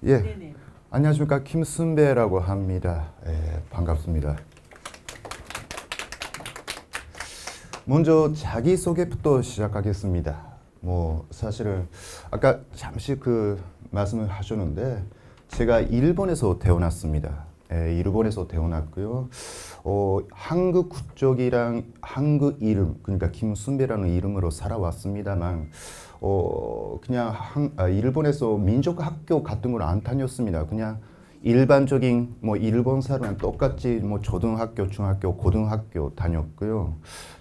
예, 네네. 안녕하십니까. 김순배라고 합니다. 예, 반갑습니다. 먼저 자기소개부터 시작하겠습니다. 사실은 아까 잠시 말씀을 하셨는데 제가 일본에서 태어났습니다. 예, 일본에서 태어났고요. 한국 국적이랑 한국 이름, 그러니까 김순배라는 이름으로 살아왔습니다만 그냥 일본에서 민족학교 같은 걸 안 다녔습니다. 그냥 일반적인 일본 사람이랑 똑같이 초등학교, 중학교, 고등학교 다녔고요.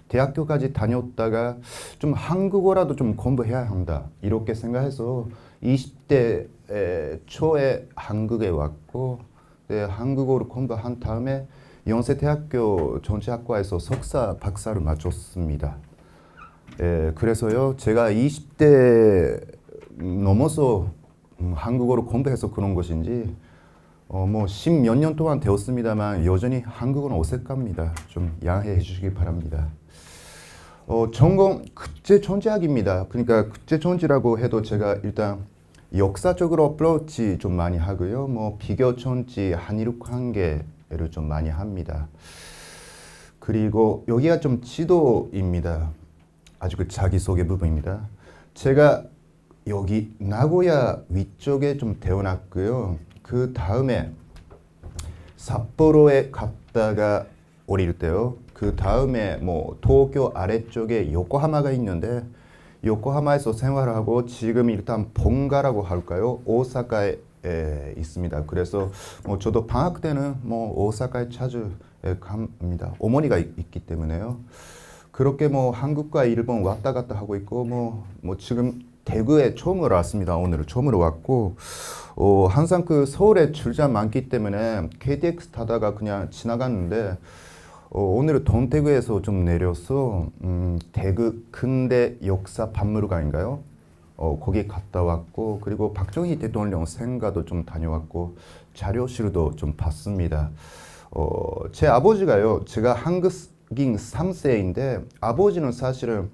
대학교까지 다녔다가 좀 한국어라도 좀 공부해야 한다 이렇게 생각해서 20대 초에 한국에 왔고, 네, 한국어를 공부한 다음에 연세대학교 정치학과에서 석사, 박사를 마쳤습니다. 예, 그래서요, 제가 20대 넘어서 한국어를 공부해서 그런 것인지, 십몇 년 동안 되었습니다만 여전히 한국어는 어색합니다. 좀 양해해 주시기 바랍니다. 전공 국제천지학입니다. 그러니까 국제천지라고 해도 제가 일단 역사적으로 어프로치 좀 많이 하고요. 비교천지, 한일 관계를 좀 많이 합니다. 그리고 여기가 좀 지도입니다. 아주 자기소개 부분입니다. 제가 여기 나고야 위쪽에 좀 태어났고요. 그 다음에 삿포로에 갔다가 어릴 때요. 그 다음에 도쿄 아래쪽에 요코하마가 있는데 요코하마에서 생활하고 지금 일단 본가라고 할까요? 오사카에 있습니다. 그래서 저도 방학 때는 오사카에 자주 갑니다. 어머니가 있기 때문에요. 그렇게 한국과 일본 왔다 갔다 하고 있고 지금 대구에 처음으로 왔습니다. 오늘은 처음으로 왔고 항상 서울에 출장 많기 때문에 KTX 타다가 그냥 지나갔는데 오늘은 동대구에서 좀 내려서 대구 근대 역사 박물관인가요? 거기 갔다 왔고, 그리고 박정희 대통령 생가도 좀 다녀왔고 자료실도 좀 봤습니다. 제 아버지가요, 제가 한국인 3세인데 아버지는 사실은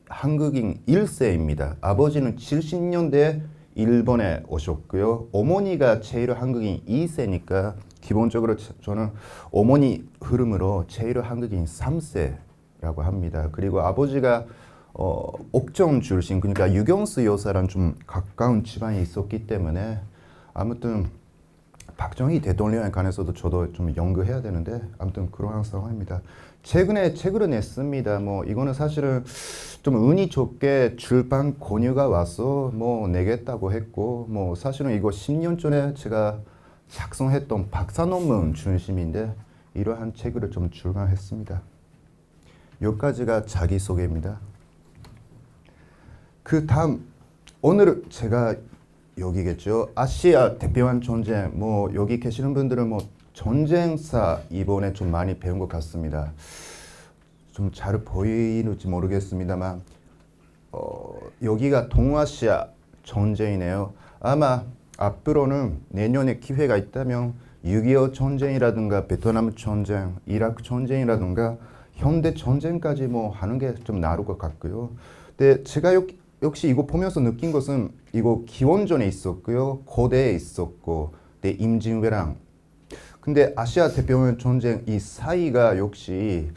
한국인 1세입니다. 아버지는 70년대 일본에 오셨고요. 어머니가 제일 한국인 2세니까 기본적으로 저는 어머니 흐름으로 제일 한국인 3세라고 합니다. 그리고 아버지가 옥정 출신, 그러니까 유경수 여사랑 좀 가까운 집안이 있었기 때문에 아무튼 박정희 대통령에 관해서도 저도 좀 연구해야 되는데 아무튼 그러한 상황입니다. 최근에 책을 냈습니다. 이거는 사실은 좀 운이 좋게 출판 권유가 와서 내겠다고 했고, 사실은 이거 10년 전에 제가 작성했던 박사 논문 중심인데 이러한 책을 좀 출간했습니다. 여기까지가 자기소개입니다. 그 다음 오늘 제가 여기겠죠. 아시아 대표한 전쟁. 여기 계시는 분들은 전쟁사 이번에 좀 많이 배운 것 같습니다. 좀 잘 보이는지 모르겠습니다만 여기가 동아시아 전쟁이네요. 아마 앞으로는 내년에 기회가 있다면 6.25 전쟁이라든가 베트남 전쟁, 이라크 전쟁이라든가 현대 전쟁까지 하는 게 좀 나을 것 같고요. 근데 제가 역시 이거 보면서 느낀 것은 이거 기원전에 있었고요, 고대에 있었고, 임진왜란. 근데 아시아 대표면 전쟁 이 사이가 역시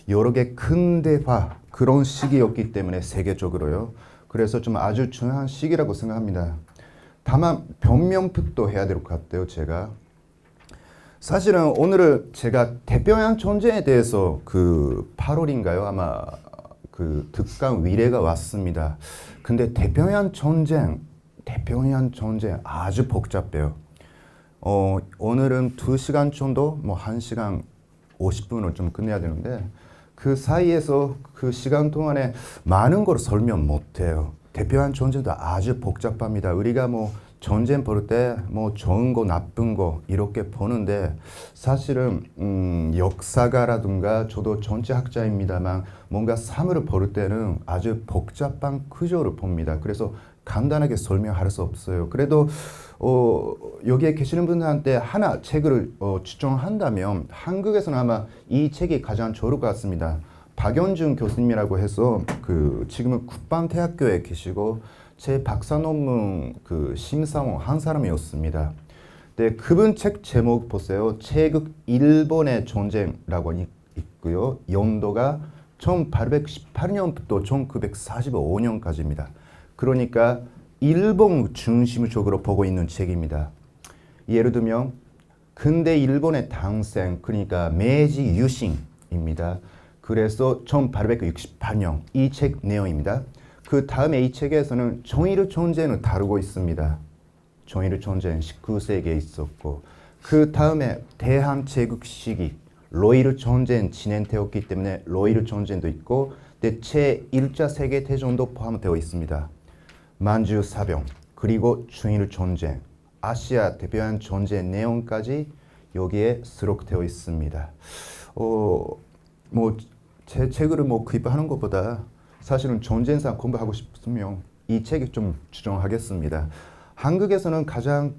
여러 개 근대화 그런 시기였기 때문에 세계적으로요. 그래서 좀 아주 중요한 시기라고 생각합니다. 다만 변명도 해야 될 것 같아요. 제가 사실은 오늘은 제가 대평양 전쟁에 대해서 8월인가요? 아마 특강 위례가 왔습니다. 근데 대평양 전쟁 아주 복잡해요. 오늘은 2시간 정도, 1시간 50분을 좀 끝내야 되는데 그 사이에서 그 시간 동안에 많은 걸 설명 못해요. 대평양 전쟁도 아주 복잡합니다. 우리가 전쟁 볼 때 좋은 거 나쁜 거 이렇게 보는데 사실은 역사가라든가 저도 정치학자입니다만 뭔가 사물을 볼 때는 아주 복잡한 구조를 봅니다. 그래서 간단하게 설명할 수 없어요. 그래도 여기에 계시는 분들한테 하나 책을 추천한다면 한국에서는 아마 이 책이 가장 좋을 것 같습니다. 박연준 교수님이라고 해서 지금은 국방대학교에 계시고 제 박사 논문 그 심사원 한 사람이었습니다. 네, 그분 책 제목 보세요. 제국 일본의 전쟁이라고 있고요. 연도가 1818년부터 1945년까지입니다. 그러니까 일본 중심적으로 보고 있는 책입니다. 예를 들면 근대 일본의 당생, 그러니까 메이지 유신입니다. 그래서 1868년 이 책 내용입니다. 그 다음에 이 책에서는 정의를 전쟁을 다루고 있습니다. 정의를 전쟁 19세기에 있었고, 그 다음에 대한제국 시기 로이르 전쟁 진행되었기 때문에 로이르 전쟁도 있고, 제1차 세계대전도 포함되어 있습니다. 만주 사병, 그리고 중일 전쟁, 아시아 대표한 전쟁 내용까지 여기에 수록되어 있습니다. 제 책을 구입하는 것보다 사실은 전쟁사 공부하고 싶으면 이 책이 좀 추천하겠습니다. 한국에서는 가장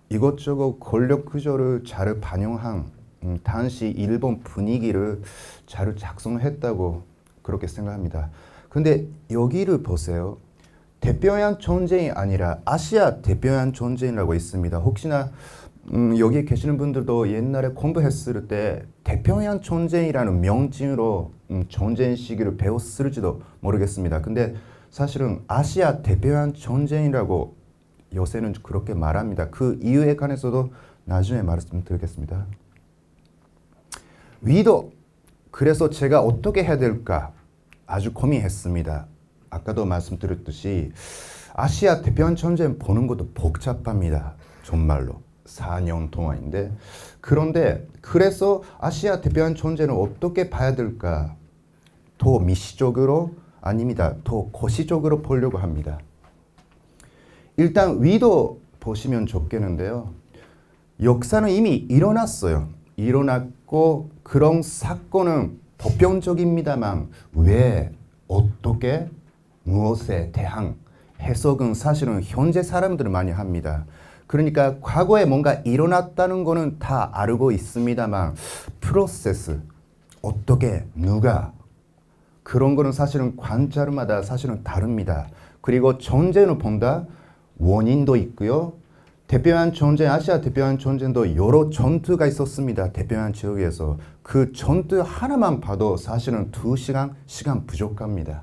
이것저것 권력 구조를 잘 반영한 당시 일본 분위기를 잘 작성했다고 그렇게 생각합니다. 근데 여기를 보세요. 대표한 전쟁이 아니라 아시아 대표한 전쟁이라고 있습니다. 혹시나 여기 계시는 분들도 옛날에 공부했을 때 대평양 전쟁이라는 명칭으로 전쟁 시기를 배웠을지도 모르겠습니다. 근데 사실은 아시아 대평양 전쟁이라고 요새는 그렇게 말합니다. 그 이유에 관해서도 나중에 말씀드리겠습니다. 위도, 그래서 제가 어떻게 해야 될까 아주 고민했습니다. 아까도 말씀드렸듯이 아시아 대평양 전쟁 보는 것도 복잡합니다. 정말로 4년 동안인데, 그래서 아시아 대평양 전쟁을 어떻게 봐야 될까? 더 미시적으로 아닙니다. 더 고시적으로 보려고 합니다. 일단 위도 보시면 좋겠는데요. 역사는 이미 일어났어요. 일어났고 그런 사건은 보편적입니다만 왜, 어떻게, 무엇에 대한 해석은 사실은 현재 사람들은 많이 합니다. 그러니까 과거에 뭔가 일어났다는 거는 다 알고 있습니다만 프로세스, 어떻게, 누가, 그런 거는 사실은 관찰마다 사실은 다릅니다. 그리고 전쟁을 본다, 원인도 있고요. 대표한 전쟁, 아시아 대표한 전쟁도 여러 전투가 있었습니다. 대표한 지역에서. 그 전투 하나만 봐도 사실은 2시간, 시간 부족합니다.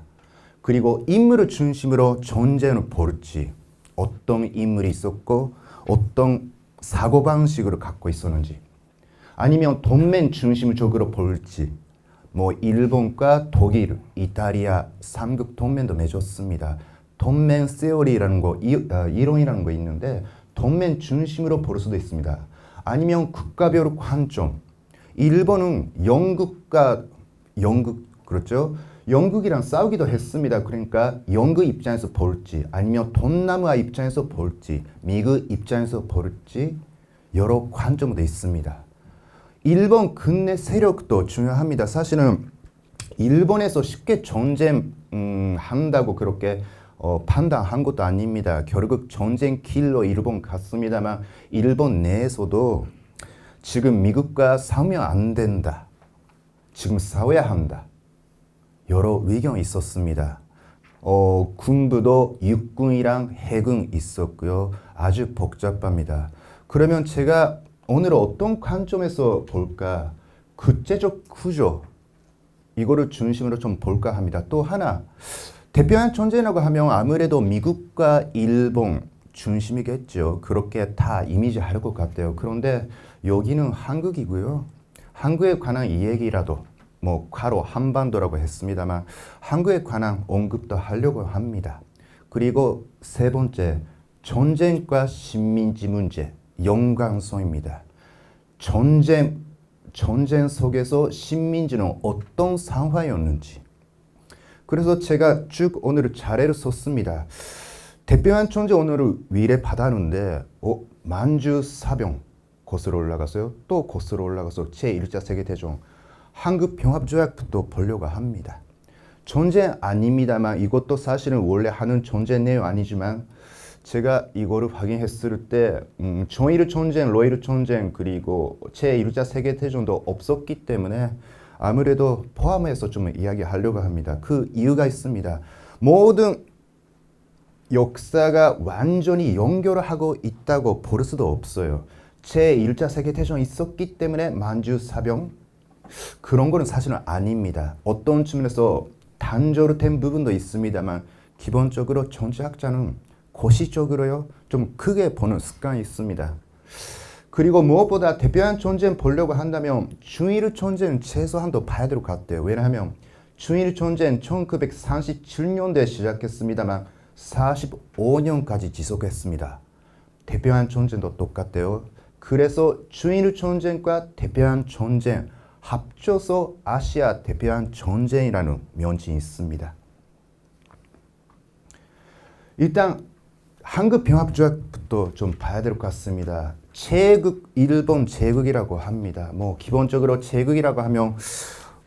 그리고 인물을 중심으로 전쟁을 볼지, 어떤 인물이 있었고 어떤 사고방식을 갖고 있었는지, 아니면 동맹 중심적으로 볼지, 일본과 독일, 이탈리아 3국 동맹도 맺었습니다. 동맹 세어리라는 거, 이론이라는 거 있는데 동맹 중심으로 볼 수도 있습니다. 아니면 국가별 관점, 일본은 그렇죠? 영국이랑 싸우기도 했습니다. 그러니까 영국 입장에서 볼지, 아니면 동남아 입장에서 볼지, 미국 입장에서 볼지 여러 관점도 있습니다. 일본 근내 세력도 중요합니다. 사실은 일본에서 쉽게 전쟁 한다고 그렇게 판단한 것도 아닙니다. 결국 전쟁 길로 일본 갔습니다만 일본 내에서도 지금 미국과 싸우면 안 된다, 지금 싸워야 한다, 여러 의견이 있었습니다. 군부도 육군이랑 해군 있었고요. 아주 복잡합니다. 그러면 제가 오늘 어떤 관점에서 볼까? 국제적 구조, 이거를 중심으로 좀 볼까 합니다. 또 하나, 대표한 전쟁이라고 하면 아무래도 미국과 일본 중심이겠죠. 그렇게 다 이미지할 것 같아요. 그런데 여기는 한국이고요. 한국에 관한 이야기라도 과로 한반도라고 했습니다만 한국에 관한 언급도 하려고 합니다. 그리고 세 번째, 전쟁과 식민지 문제, 연관성입니다. 전쟁 속에서 식민지는 어떤 상황이었는지. 그래서 제가 쭉 오늘 자료를 썼습니다. 대표한 전쟁 오늘을 위례 받았는데 만주 사병 거슬러 올라가서요. 또 거슬러 올라가서 제1차 세계대전 한국 병합조약부터 보려고 합니다. 전쟁 아닙니다만 이것도 사실은 원래 하는 전쟁 내용 아니지만 제가 이거를 확인했을 때 정일 전쟁, 로이르 전쟁, 그리고 제1차 세계대전도 없었기 때문에 아무래도 포함해서 좀 이야기하려고 합니다. 그 이유가 있습니다. 모든 역사가 완전히 연결하고 있다고 볼 수도 없어요. 제1차 세계대전이 있었기 때문에 만주 사병 그런 거는 사실은 아닙니다. 어떤 측면에서 단절로 된 부분도 있습니다만 기본적으로 정치학자는 고시적으로요 좀 크게 보는 습관이 있습니다. 그리고 무엇보다 대표한 전쟁 보려고 한다면 중일 전쟁 최소한도 봐야 될 것 같아요. 왜냐하면 중일 전쟁 1937년도에 시작했습니다만 45년까지 지속했습니다. 대표한 전쟁도 똑같대요. 그래서 중일 전쟁과 대표한 전쟁 합쳐서 아시아 대표한 전쟁이라는 명칭이 있습니다. 일단 한국 병합조약부터 좀 봐야 될 것 같습니다. 제국, 일본 제국이라고 합니다. 뭐 기본적으로 제국이라고 하면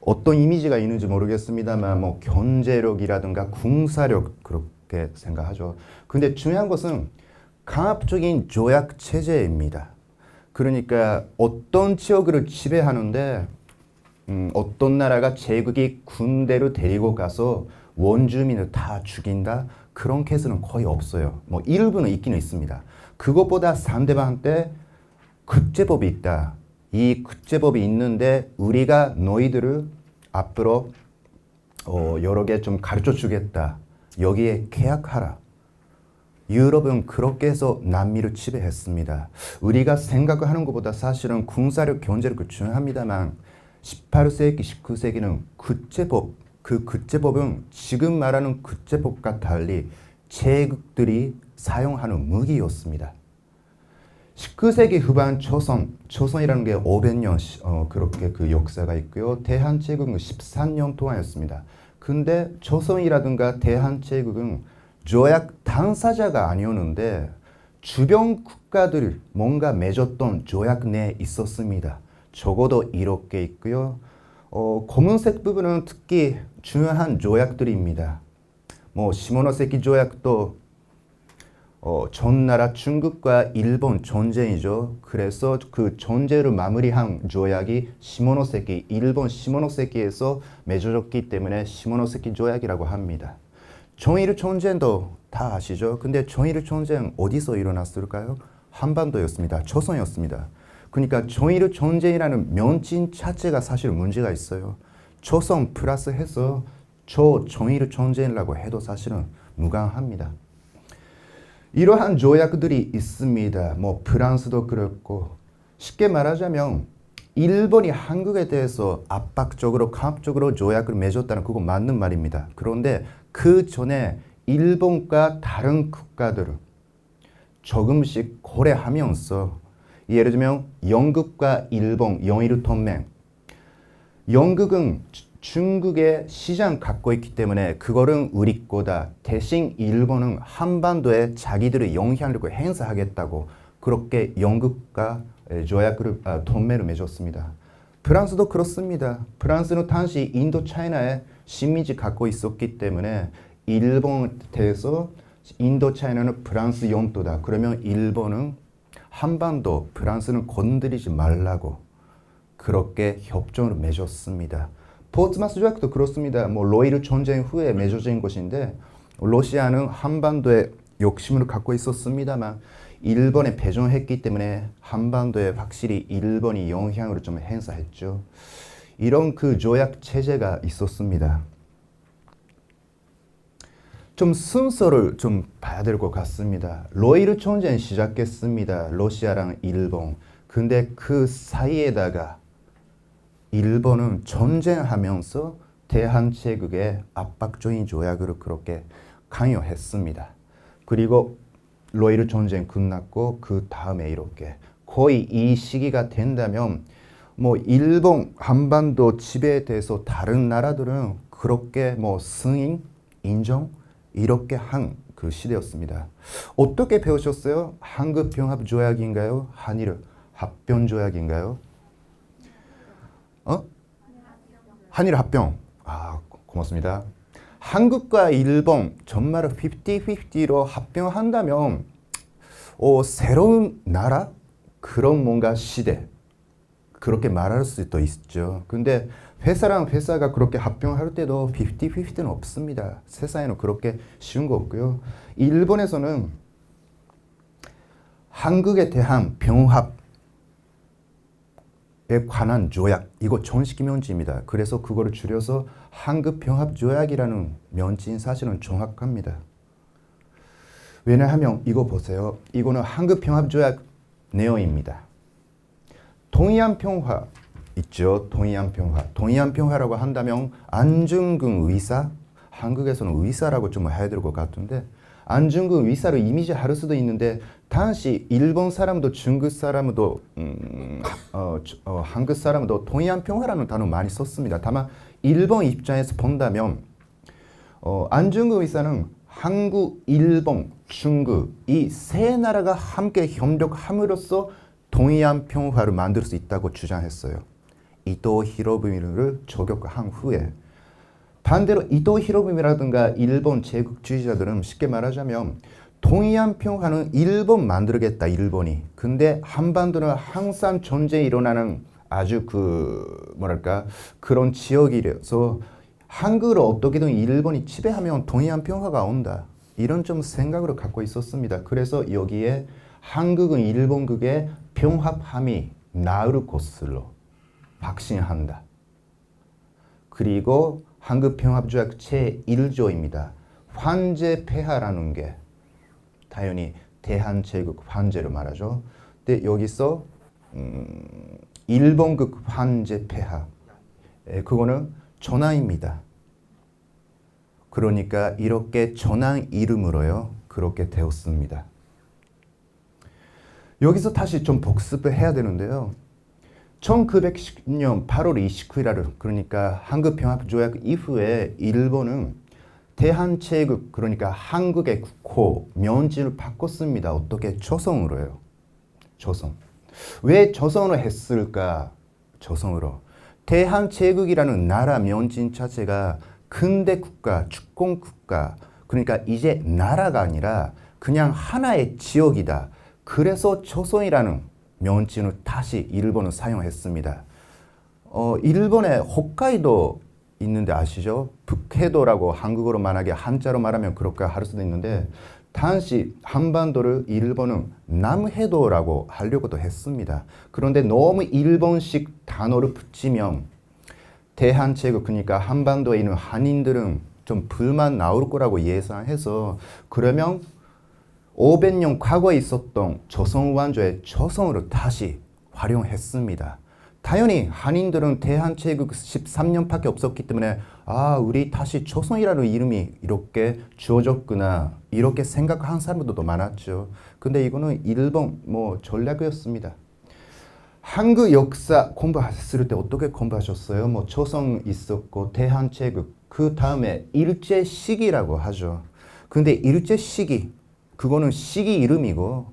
어떤 이미지가 있는지 모르겠습니다만 뭐 경제력이라든가 군사력 그렇게 생각하죠. 근데 중요한 것은 강압적인 조약 체제입니다. 그러니까 어떤 지역을 지배하는데 어떤 나라가 제국이 군대를 데리고 가서 원주민을 다 죽인다? 그런 케이스는 거의 없어요. 뭐 일부는 있기는 있습니다. 그것보다 상대방한테 국제법이 있다. 이 국제법이 있는데 우리가 너희들을 앞으로 여러 개 좀 가르쳐 주겠다. 여기에 계약하라. 유럽은 그렇게 해서 남미를 지배했습니다. 우리가 생각하는 것보다 사실은 군사력, 경제력 중요합니다만 18세기, 19세기는 국제법, 그 국제법은 지금 말하는 국제법과 달리 제국들이 사용하는 무기였습니다. 19세기 후반 조선이라는 게 500년 그렇게 그 역사가 있고요. 대한제국은 13년 동안이었습니다. 근데 조선이라든가 대한제국은 조약 당사자가 아니었는데 주변 국가들 뭔가 맺었던 조약 내에 있었습니다. 적어도 이렇게 있고요. 검은색 부분은 특히 중요한 조약들입니다. 뭐 시모노세키 조약도 전나라 중국과 일본 전쟁이죠. 그래서 그 전쟁을 마무리한 조약이 시모노세키, 일본 시모노세키에서 맺어졌기 때문에 시모노세키 조약이라고 합니다. 정일 전쟁도 다 아시죠? 근데 정일 전쟁 어디서 일어났을까요? 한반도였습니다. 조선이었습니다. 그러니까 정일 전쟁이라는 명칭 자체가 사실 문제가 있어요. 조선 플러스 해서 정일 전쟁이라고 해도 사실은 무관합니다. 이러한 조약들이 있습니다. 뭐 프랑스도 그렇고 쉽게 말하자면 일본이 한국에 대해서 압박적으로 강압적으로 조약을 맺었다는 그거 맞는 말입니다. 그런데 그 전에 일본과 다른 국가들을 조금씩 고려하면서 예를 들면 영국과 일본 영일 동맹 영국은 중국의 시장 갖고 있기 때문에 그거는 우리 거다. 대신 일본은 한반도에 자기들의 영향력을 행사하겠다고 그렇게 영국과 조약을 동맹을 맺었습니다. 프랑스도 그렇습니다. 프랑스는 당시 인도 차이나에 식민지 갖고 있었기 때문에 일본에 대해서 인도 차이나는 프랑스 영토다. 그러면 일본은 한반도 프랑스는 건드리지 말라고 그렇게 협정을 맺었습니다. 포츠마스 조약도 그렇습니다. 뭐 로이르 전쟁 후에 맺어진 것인데 러시아는 한반도에 욕심을 갖고 있었습니다만 일본에 배정했기 때문에 한반도에 확실히 일본이 영향을 좀 행사했죠. 이런 그 조약 체제가 있었습니다. 좀 순서를 좀 봐야 될 것 같습니다. 로이르 전쟁 시작했습니다. 러시아랑 일본. 근데 그 사이에다가 일본은 전쟁하면서 대한제국의 압박적인 조약으로 그렇게 강요했습니다. 그리고 로이르 전쟁 끝났고 그 다음에 이렇게 거의 이 시기가 된다면 뭐 일본 한반도 지배에 대해서 다른 나라들은 그렇게 뭐 승인, 인정 이렇게 한 그 시대였습니다. 어떻게 배우셨어요? 한국 병합 조약인가요? 한일 합병 조약인가요? 한일 합병. 고맙습니다. 한국과 일본 정말 50-50로 합병한다면 새로운 나라? 그런 뭔가 시대. 그렇게 말할 수도 있죠. 근데 회사랑 회사가 그렇게 합병할 때도 50-50는 없습니다. 세상에는 그렇게 쉬운 거 없고요. 일본에서는 한국에 대한 병합에 관한 조약, 이거 정식 면지입니다. 그래서 그거를 줄여서 한국병합조약이라는 면지인 사실은 정확합니다. 왜냐하면 이거 보세요. 이거는 한국병합조약 내용입니다. 동의안평화 있죠. 동의안평화. 동의안평화라고 한다면 안중근 의사, 한국에서는 의사라고 좀 해야 될 것 같은데 안중근 의사를 이미지 할 수도 있는데 당시 일본 사람도 중국 사람도 한국 사람도 동의안평화라는 단어 많이 썼습니다. 다만 일본 입장에서 본다면 안중근 의사는 한국, 일본, 중국 이 세 나라가 함께 협력함으로써 동의안평화를 만들 수 있다고 주장했어요. 이토 히로부미를 저격한 후에 반대로 이토 히로부미라든가 일본 제국주의자들은 쉽게 말하자면 동의안평화는 일본 만들겠다 일본이. 근데 한반도는 항상 전쟁이 일어나는 아주 뭐랄까 그런 지역이라서 한국을 어떻게든 일본이 지배하면 동의안평화가 온다. 이런 좀 생각으로 갖고 있었습니다. 그래서 여기에 한국은 일본국의 병합함이 나을 것으로 확신한다. 그리고 한국병합조약 제1조입니다. 환제폐하라는 게 당연히 대한제국 환제를 말하죠. 근데 여기서 일본국 환제폐하 그거는 전황입니다. 그러니까 이렇게 전황 이름으로요. 그렇게 되었습니다. 여기서 다시 좀 복습을 해야 되는데요. 1910년 8월 29일 그러니까 한국병합조약 이후에 일본은 대한제국 그러니까 한국의 국호 면지를 바꿨습니다. 어떻게? 조선으로요. 조선. 왜 조선으로 했을까? 조선으로. 대한제국이라는 나라 면진 자체가 근대 국가, 주권 국가 그러니까 이제 나라가 아니라 그냥 하나의 지역이다. 그래서 조선이라는 면진을 다시 일본은 사용했습니다. 일본에 홋카이도 있는데 아시죠? 북해도라고 한국어로 만약에 한자로 말하면 그렇게 할 수도 있는데 당시 한반도를 일본은 남해도라고 하려고도 했습니다. 그런데 너무 일본식 단어를 붙이면 대한제국 그러니까 한반도에 있는 한인들은 좀 불만 나올 거라고 예상해서 그러면 500년 과거에 있었던 조선 왕조의 조선으로 다시 활용했습니다. 당연히 한인들은 대한제국 13년밖에 없었기 때문에 우리 다시 조선이라는 이름이 이렇게 주어졌구나 이렇게 생각한 사람들도 많았죠. 근데 이거는 일본 전략이었습니다. 한국 역사 공부했을 때 어떻게 공부하셨어요? 조선 있었고 대한제국 그 다음에 일제시기라고 하죠. 근데 일제시기 그거는 시기 이름이고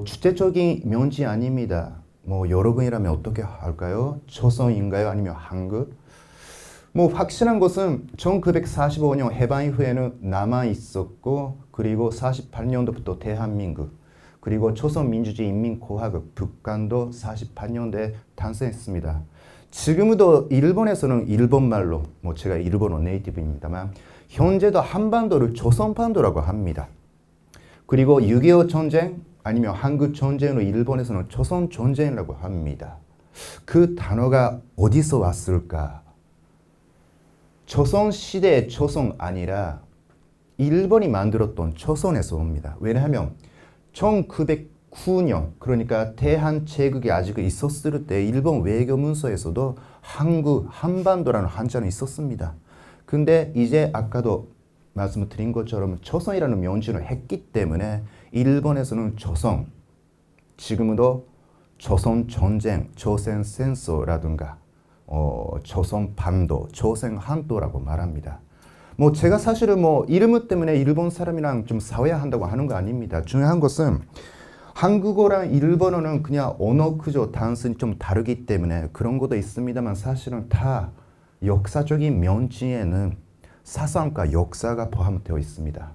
주체적인 면지 아닙니다. 여러분이라면 어떻게 할까요? 조선인가요? 아니면 한국? 확실한 것은 1945년 해방 이후에는 남아 있었고 그리고 48년도부터 대한민국 그리고 조선민주주의 인민공화국 북한도 48년도에 탄생했습니다. 지금도 일본에서는 일본말로 제가 일본어 네이티브입니다만 현재도 한반도를 조선반도라고 합니다. 그리고 6.25 전쟁 아니면 한국 전쟁으로 일본에서는 조선 전쟁이라고 합니다. 그 단어가 어디서 왔을까? 조선 시대의 조선 아니라 일본이 만들었던 조선에서 옵니다. 왜냐하면 1909년 그러니까 대한제국이 아직 있었을 때 일본 외교문서에서도 한국 한반도라는 한자는 있었습니다. 근데 이제 아까도 말씀드린 것처럼 조선이라는 명칭을 했기 때문에 일본에서는 조선, 지금도 조선 전쟁, 조선戦争라든가 조선 반도, 조선 한도라고 말합니다. 제가 사실은 이름 때문에 일본 사람이랑 좀 싸워야 한다고 하는 거 아닙니다. 중요한 것은 한국어랑 일본어는 그냥 언어 그저 단순히 좀 다르기 때문에 그런 것도 있습니다만 사실은 다 역사적인 면지에는 사상과 역사가 포함되어 있습니다.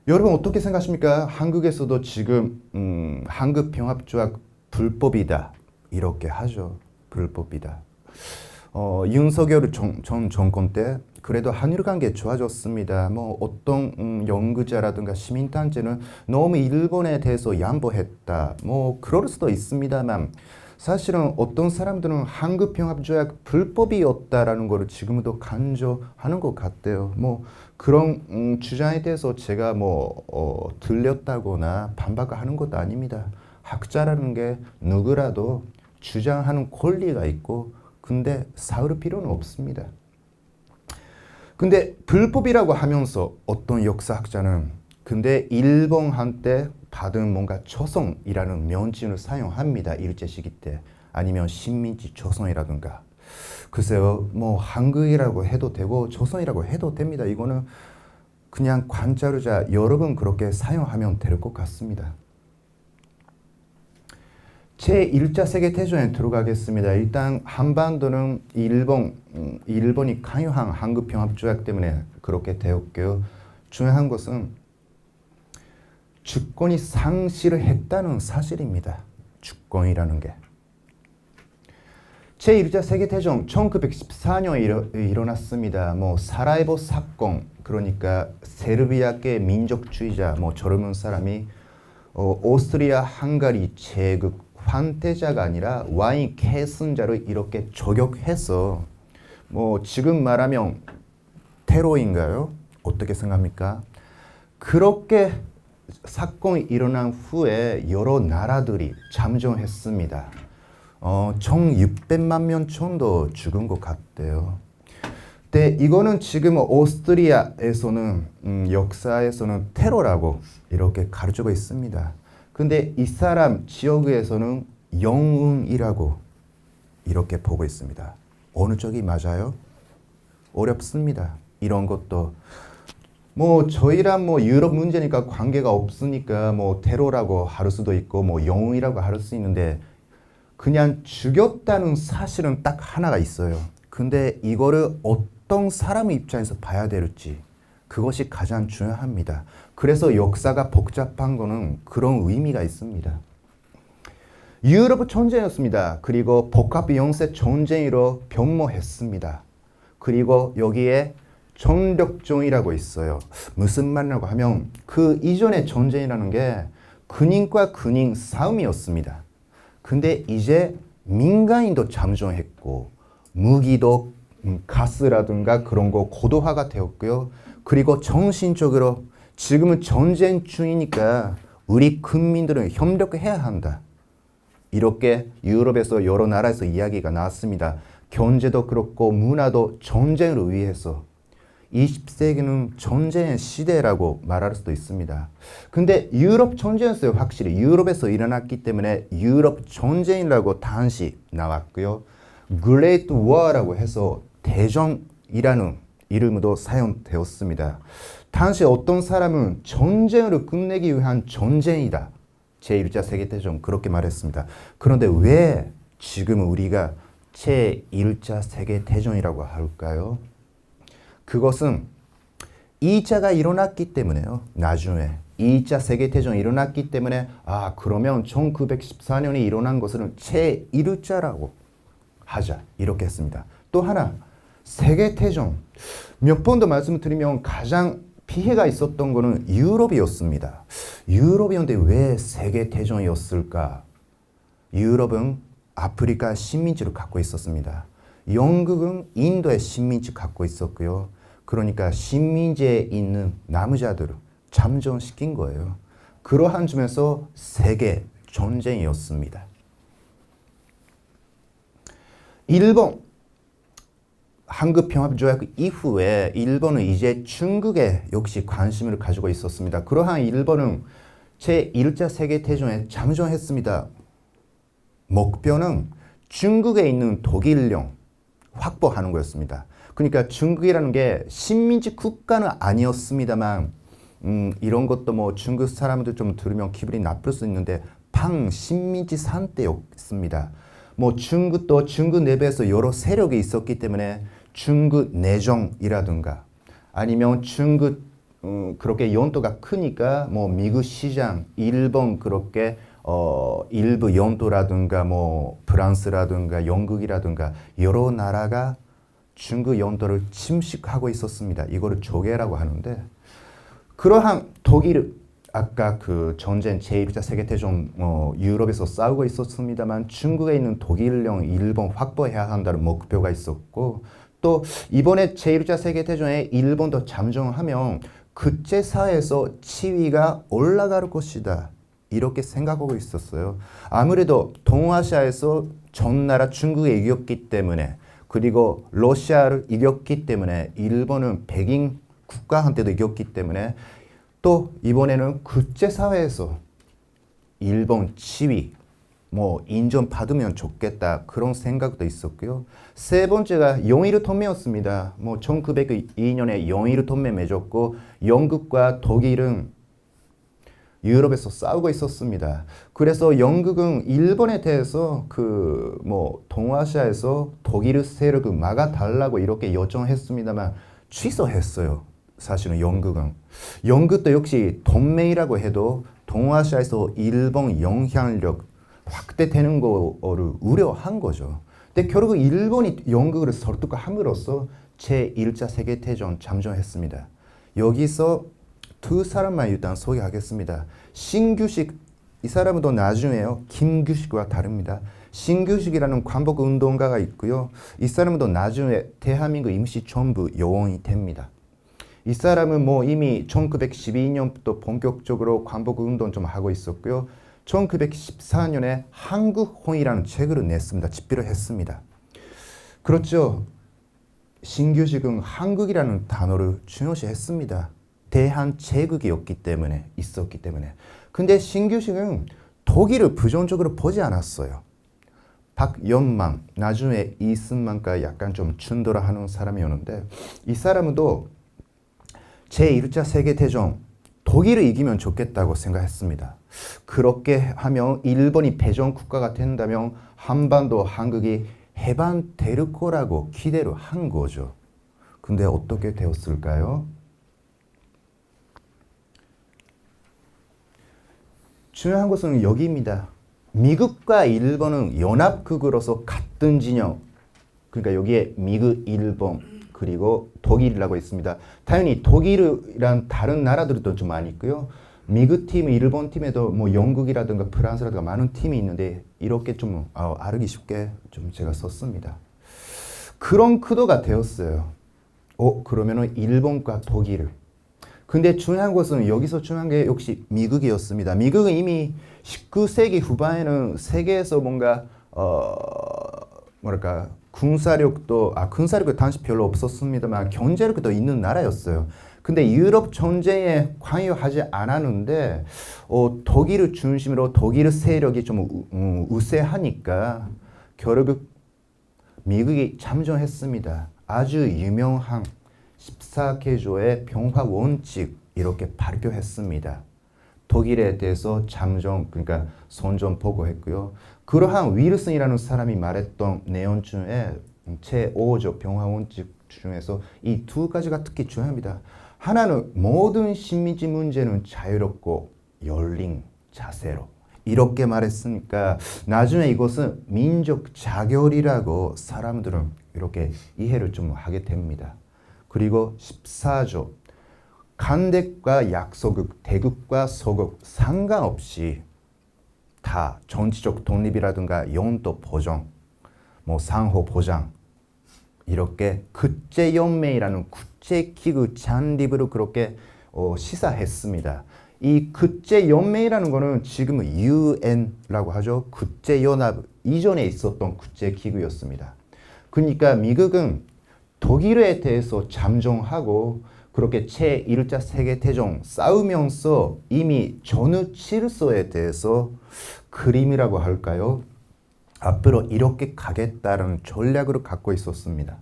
여러분 어떻게 생각하십니까? 한국에서도 지금 한국병합조약 불법이다 이렇게 하죠. 불법이다. 윤석열 전 정권 때 그래도 한일 관계 좋아졌습니다. 뭐 어떤 연구자라든가 시민단체는 너무 일본에 대해서 양보했다. 뭐 그럴 수도 있습니다만 사실은 어떤 사람들은 한국병합조약 불법이었다라는 것을 지금도 강조하는 것 같아요. 뭐 그런 주장에 대해서 제가 들렸다거나 반박하는 것도 아닙니다. 학자라는 게 누구라도 주장하는 권리가 있고 근데 싸울 필요는 없습니다. 근데 불법이라고 하면서 어떤 역사학자는 근데 일본한테 받은 뭔가 조선이라는 명칭을 사용합니다. 일제시기 때 아니면 식민지 조선이라든가 글쎄요 뭐 한국이라고 해도 되고 조선이라고 해도 됩니다. 이거는 그냥 관찰자 여러분 그렇게 사용하면 될 것 같습니다. 제1차 세계대전에 들어가겠습니다. 일단 한반도는 일본이 강요한 한국병합조약 때문에 그렇게 되었고요. 중요한 것은 주권이 상실을 했다는 사실입니다. 주권이라는 게. 제1차 세계대전 1914년에 일어났습니다. 뭐 사라예보 사건, 그러니까 세르비아계 민족주의자 젊은 사람이 오스트리아 헝가리 제국 환대자가 아니라 와인 계승자를 이렇게 저격해서 지금 말하면 테러인가요? 어떻게 생각합니까? 그렇게 사건이 일어난 후에 여러 나라들이 참전했습니다. 1600만 명 정도 죽은 것 같대요. 근데 이거는 지금 오스트리아에서는 역사에서는 테러라고 이렇게 가르치고 있습니다. 근데 이 사람 지역에서는 영웅이라고 이렇게 보고 있습니다. 어느 쪽이 맞아요? 어렵습니다. 이런 것도 저희랑 유럽 문제니까 관계가 없으니까 테러라고 할 수도 있고 영웅이라고 할 수 있는데 그냥 죽였다는 사실은 딱 하나가 있어요. 근데 이거를 어떤 사람의 입장에서 봐야 될지 그것이 가장 중요합니다. 그래서 역사가 복잡한 거는 그런 의미가 있습니다. 유럽 전쟁이었습니다. 그리고 복합 영세 전쟁으로 변모했습니다. 그리고 여기에 전력전이라고 있어요. 무슨 말이라고 하면 그 이전의 전쟁이라는 게 군인과 군인 싸움이었습니다. 근데 이제 민간인도 참전했고 무기도 가스라든가 그런 거 고도화가 되었고요. 그리고 정신적으로 지금은 전쟁 중이니까 우리 국민들은 협력해야 한다. 이렇게 유럽에서 여러 나라에서 이야기가 나왔습니다. 경제도 그렇고 문화도 전쟁을 위해서 20세기는 전쟁의 시대라고 말할 수도 있습니다. 근데 유럽 전쟁이었어요. 확실히 유럽에서 일어났기 때문에 유럽 전쟁이라고 당시 나왔고요. 그레이트 워라고 해서 대전이라는 이름도 사용되었습니다. 당시 어떤 사람은 전쟁을 끝내기 위한 전쟁이다. 제1차 세계대전 그렇게 말했습니다. 그런데 왜 지금 우리가 제1차 세계대전이라고 할까요? 그것은 2차가 일어났기 때문에요. 나중에 2차 세계대전이 일어났기 때문에 그러면 1914년에 일어난 것은 제1차라고 하자 이렇게 했습니다. 또 하나 세계대전 몇 번 더 말씀드리면 가장 피해가 있었던 것은 유럽이었습니다. 유럽이었는데 왜 세계대전이었을까? 유럽은 아프리카 식민지를 갖고 있었습니다. 영국은 인도의 식민지 갖고 있었고요. 그러니까 식민지에 있는 남자들을 참전시킨 거예요. 그러한 점에서 세계 전쟁이었습니다. 일본 한국병합조약 이후에 일본은 이제 중국에 역시 관심을 가지고 있었습니다. 그러한 일본은 제1차 세계대전에 참전했습니다. 목표는 중국에 있는 독일령 확보하는 거였습니다. 그러니까 중국이라는 게 식민지 국가는 아니었습니다만 이런 것도 중국 사람들 좀 들으면 기분이 나쁠 수 있는데 반식민지 상태였습니다. 중국도 중국 내부에서 여러 세력이 있었기 때문에 중국 내정이라든가 아니면 중국 그렇게 연도가 크니까 미국 시장, 일본 그렇게 일부 영토라든가 뭐 프랑스라든가 영국이라든가 여러 나라가 중국 영토를 침식하고 있었습니다. 이거를 조개라고 하는데 그러한 독일 아까 그 전쟁 제1차 세계대전 유럽에서 싸우고 있었습니다만 중국에 있는 독일령 일본 확보해야 한다는 목표가 있었고 또 이번에 제1차 세계대전에 일본도 잠정하면 국제사회에서 지위가 올라갈 것이다. 이렇게 생각하고 있었어요. 아무래도 동아시아에서 전나라 중국에 이겼기 때문에 그리고 러시아를 이겼기 때문에 일본은 백인 국가한테도 이겼기 때문에 또 이번에는 국제사회에서 일본 지위 뭐 인정받으면 좋겠다 그런 생각도 있었고요. 세 번째가 영일 동맹이었습니다. 뭐 1902년에 영일 동맹 맺었고 영국과 독일은 유럽에서 싸우고 있었습니다. 그래서 영국은 일본에 대해서 그 뭐 동아시아에서 독일 세력을 막아달라고 이렇게 요청했습니다만 취소했어요. 사실은 영국도 역시 동맹이라고 해도 동아시아에서 일본 영향력 확대되는 거를 우려한 거죠. 근데 결국 일본이 영국을 설득함으로써 제1차 세계대전 잠정했습니다. 여기서 두 사람만 일단 소개하겠습니다. 신규식, 이 사람은 또 나중에요. 김규식과 다릅니다. 신규식이라는 광복운동가가 있고요. 이 사람은 또 나중에 대한민국 임시정부 요원이 됩니다. 이 사람은 뭐 이미 1912년부터 본격적으로 광복운동 좀 하고 있었고요. 1914년에 한국홍이라는 책을 냈습니다. 집필을 했습니다. 그렇죠. 신규식은 한국이라는 단어를 중요시했습니다. 대한 제국이었기 때문에 있었기 때문에. 근데 신규식은 독일을 부정적으로 보지 않았어요. 박연망, 나중에 이승만과 약간 좀 충돌하는 사람이었는데 이 사람은 또 제1차 세계대전 독일을 이기면 좋겠다고 생각했습니다. 그렇게 하면 일본이 패전 국가가 된다면 한반도 한국이 해방될 거라고 기대를 한 거죠. 근데 어떻게 되었을까요? 중요한 것은 여기입니다. 미국과 일본은 연합국으로서 같은 진영, 그러니까 여기에 미국, 일본, 그리고 독일이라고 있습니다. 당연히 독일이란 다른 나라들도 좀 많이 있고요. 미국 팀, 일본 팀에도 뭐 영국이라든가 프랑스라든가 많은 팀이 있는데 이렇게 좀 알기 쉽게 좀 제가 썼습니다. 그런 구도가 되었어요. 그러면은 일본과 독일을. 근데 중요한 것은 여기서 중요한 게 역시 미국이었습니다. 미국은 이미 19세기 후반에는 세계에서 뭔가 뭐랄까 군사력도 당시 별로 없었습니다만 경제력도 있는 나라였어요. 근데 유럽 전쟁에 관여하지 않았는데 독일을 중심으로 독일 세력이 좀 우세하니까 결국 미국이 참전했습니다. 아주 유명한 14개조의 평화 원칙 이렇게 발표했습니다. 독일에 대해서 잠정 그러니까 선전 보고했고요. 그러한 윌슨이라는 사람이 말했던 내용 중에 제5조 평화 원칙 중에서 이 두 가지가 특히 중요합니다. 하나는 모든 식민지 문제는 자유롭고 열린 자세로 이렇게 말했으니까 나중에 이것은 민족 자결이라고 사람들은 이렇게 이해를 좀 하게 됩니다. 그리고 14조 간택과 약소국, 대국과 소국 상관없이 다 정치적 독립이라든가 영토 보정, 뭐 상호 보장 이렇게 국제연맹이라는 국제기구 창립으로 그렇게 시사했습니다. 이 국제연맹이라는 거는 지금 UN라고 하죠. 국제연합 이전에 있었던 국제기구였습니다. 그러니까 미국은 독일에 대해서 잠정하고 그렇게 제1차 세계대전 싸우면서 이미 전후 질서에 대해서 그림이라고 할까요? 앞으로 이렇게 가겠다는 전략을 갖고 있었습니다.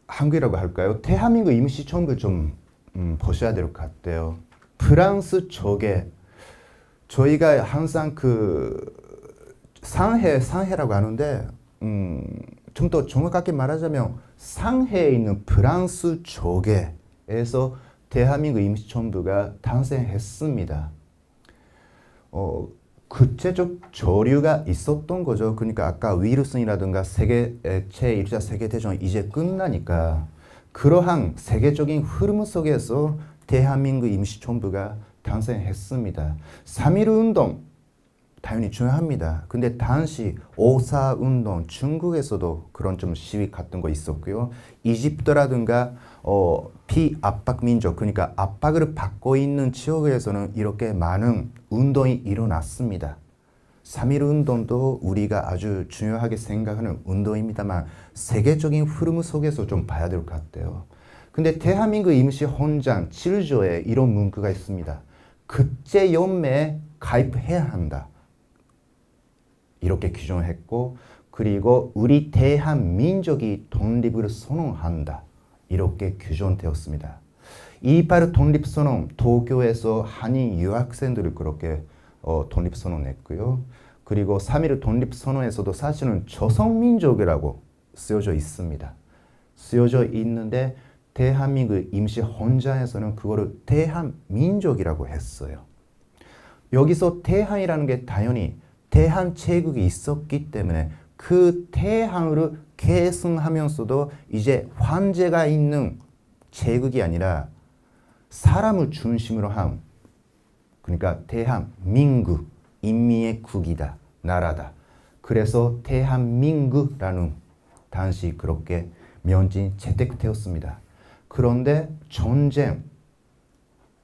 한국이라고 할까요? 대한민국 임시정부 좀 보셔야 될 것 같아요. 프랑스 쪽에 저희가 항상 그 상해라고 하는데 좀 더 정확하게 말하자면 상해에 있는 프랑스 쪽에서 대한민국 임시정부가 탄생했습니다. 구체적 조류가 있었던 거죠. 그러니까 아까 위르슨이라든가 제1차 세계대전이 이제 끝나니까 그러한 세계적인 흐름 속에서 대한민국 임시정부가 탄생했습니다. 3.1 운동 당연히 중요합니다. 근데 당시 5.4 운동 중국에서도 그런 좀 시위 같은 거 있었고요. 이집트라든가 피압박 민족 그러니까 압박을 받고 있는 지역에서는 이렇게 많은 운동이 일어났습니다. 3.1 운동도 우리가 아주 중요하게 생각하는 운동입니다만 세계적인 흐름 속에서 좀 봐야 될 것 같아요. 근데 대한민국 임시헌장 7조에 이런 문구가 있습니다. 국제연맹에 가입해야 한다. 이렇게 규정했고 그리고 우리 대한민족이 독립을 선언한다. 이렇게 규정되었습니다. 2.28 독립선언 도쿄에서 한인 유학생들을 그렇게 독립선언했고요. 그리고 3.1 독립선언에서도 사실은 조선민족이라고 쓰여져 있습니다. 쓰여져 있는데 대한민국 임시헌장에서는 그거를 대한민족이라고 했어요. 여기서 대한이라는 게 당연히 대한 제국이 있었기 때문에 그 대한으로 계승하면서도 이제 황제가 있는 제국이 아니라 사람을 중심으로 한 그러니까 대한민국 인민의 국이다 나라다. 그래서 대한민국라는 당시 그렇게 명칭이 채택되었습니다. 그런데 전쟁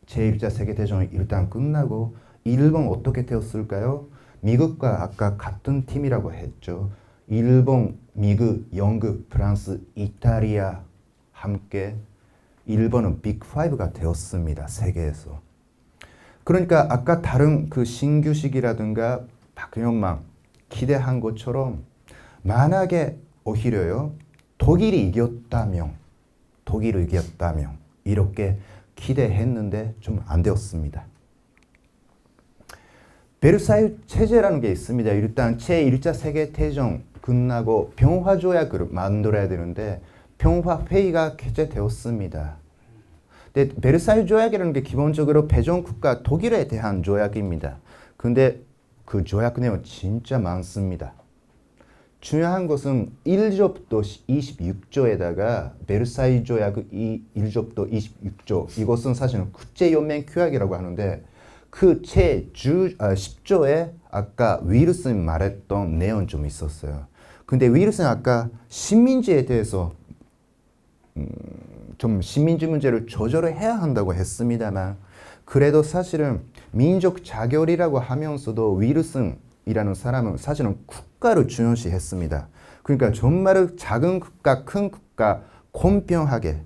제1차 세계대전이 일단 끝나고 일본 어떻게 되었을까요? 미국과 아까 같은 팀이라고 했죠. 일본, 미국, 영국, 프랑스, 이탈리아 함께 일본은 빅5가 되었습니다. 세계에서. 그러니까 아까 다른 그 신규식이라든가 박영만 기대한 것처럼 만약에 오히려요. 독일이 이겼다면 이렇게 기대했는데 좀 안 되었습니다. 베르사유 체제라는 게 있습니다. 일단 제1차 세계대전 끝나고 평화조약을 만들어야 되는데 평화회의가 개최되었습니다. 근데 베르사유 조약이라는 게 기본적으로 패전국가 독일에 대한 조약입니다. 근데 그 조약 내용 진짜 많습니다. 중요한 것은 1조부터 26조에다가 베르사유 조약 1조부터 26조 이것은 사실은 국제연맹 규약이라고 하는데 그 제 10조에 아까 위르슨 말했던 내용 좀 있었어요. 근데 위르슨 아까 식민지에 대해서 좀 식민지 문제를 조절을 해야 한다고 했습니다만 그래도 사실은 민족 자결이라고 하면서도 위르슨이라는 사람은 사실은 국가를 중요시했습니다. 그러니까 정말 작은 국가, 큰 국가 공평하게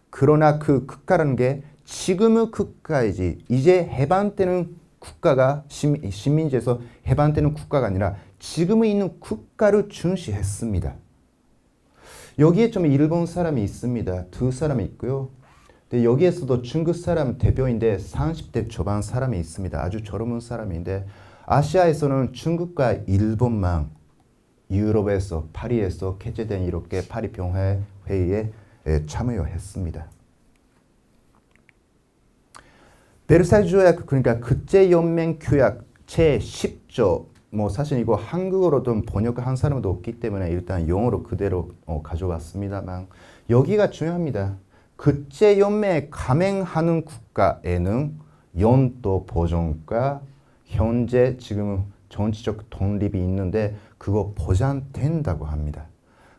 그러나 그 국가라는 게 지금의 국가이지 이제 해방되는 국가가 식민지에서 해방되는 국가가 아니라 지금에 있는 국가를 중시했습니다. 여기에 좀 일본 사람이 있습니다. 두 사람이 있고요. 근데 여기에서도 중국 사람 대표인데 30대 초반 사람이 있습니다. 아주 젊은 사람인데 아시아에서는 중국과 일본만 유럽에서 파리에서 개최된 이렇게 파리 평화회의에 참여했습니다. 베르사유 조약 그러니까 국제연맹 규약 제10조 뭐 사실 이거 한국어로도 번역한 사람도 없기 때문에 일단 영어로 그대로 가져왔습니다만 여기가 중요합니다. 국제연맹에 가맹하는 국가에는 연도 보존과 현재 지금 정치적 독립이 있는데 그거 보장된다고 합니다.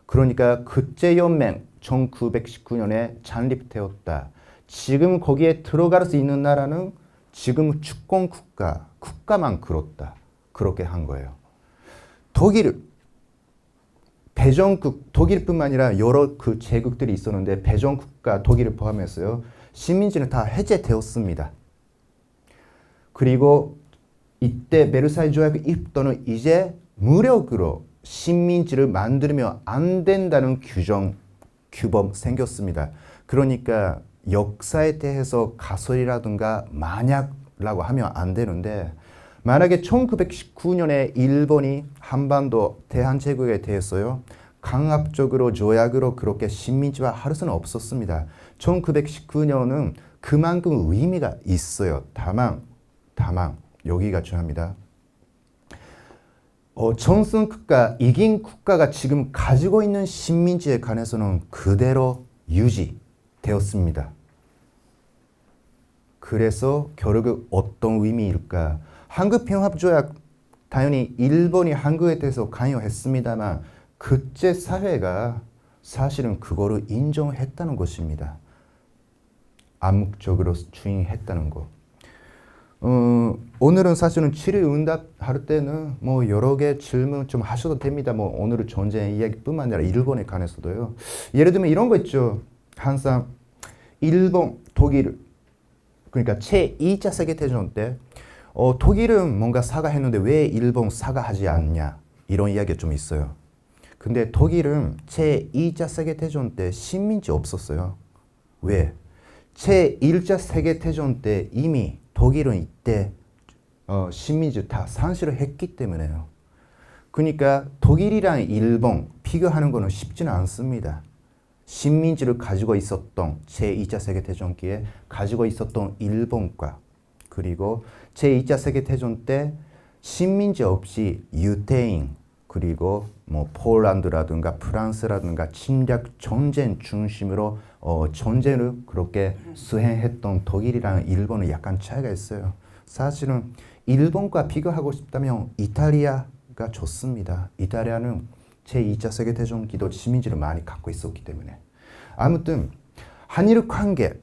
그러니까 국제연맹 1919년에 창립되었다. 지금 거기에 들어갈 수 있는 나라는 지금 주권 국가만 그렇다. 그렇게 한 거예요. 독일, 패전국, 독일뿐만 아니라 여러 그 제국들이 있었는데 패전국가 독일을 포함해서요. 식민지는 다 해제되었습니다. 그리고 이때 베르사유 조약 입도는 이제 무력으로 식민지를 만들면 안 된다는 규범 생겼습니다. 그러니까 역사에 대해서 가설이라든가 만약라고 하면 안 되는데 만약에 1919년에 일본이 한반도 대한제국에 대해서요 강압적으로 조약으로 그렇게 식민지화 할 수는 없었습니다. 1919년은 그만큼 의미가 있어요. 다만 여기가 중요합니다. 전승 국가, 이긴 국가가 지금 가지고 있는 식민지에 관해서는 그대로 유지되었습니다. 그래서 결국 어떤 의미일까? 한국평화조약, 당연히 일본이 한국에 대해서 관여했습니다만 국제 사회가 사실은 그거를 인정했다는 것입니다. 암묵적으로 추인했다는 거. 오늘은 사실은 질의응답 할 때는 뭐 여러 개 질문 좀 하셔도 됩니다. 뭐 오늘은 전쟁 이야기뿐만 아니라 일본에 관해서도요. 예를 들면 이런 거 있죠. 항상 일본, 독일, 그러니까 제2차 세계대전 때 독일은 뭔가 사과했는데 왜 일본 사과하지 않냐 이런 이야기가 좀 있어요. 근데 독일은 제2차 세계대전 때 식민지 없었어요. 왜? 제1차 세계대전 때 이미 독일은 이때 식민지 다 상실을 했기 때문에요. 그러니까 독일이랑 일본 비교하는 거는 쉽지는 않습니다. 식민지를 가지고 있었던 제2차 세계대전기에 가지고 있었던 일본과 그리고 제2차 세계대전 때 식민지 없이 유태인 그리고 뭐 폴란드라든가 프랑스라든가 침략 전쟁 중심으로 전쟁을 그렇게 수행했던 독일이랑 일본은 약간 차이가 있어요. 사실은 일본과 비교하고 싶다면 이탈리아가 좋습니다. 이탈리아는 제2차 세계대전기도 식민지를 많이 갖고 있었기 때문에. 아무튼 한일 관계라고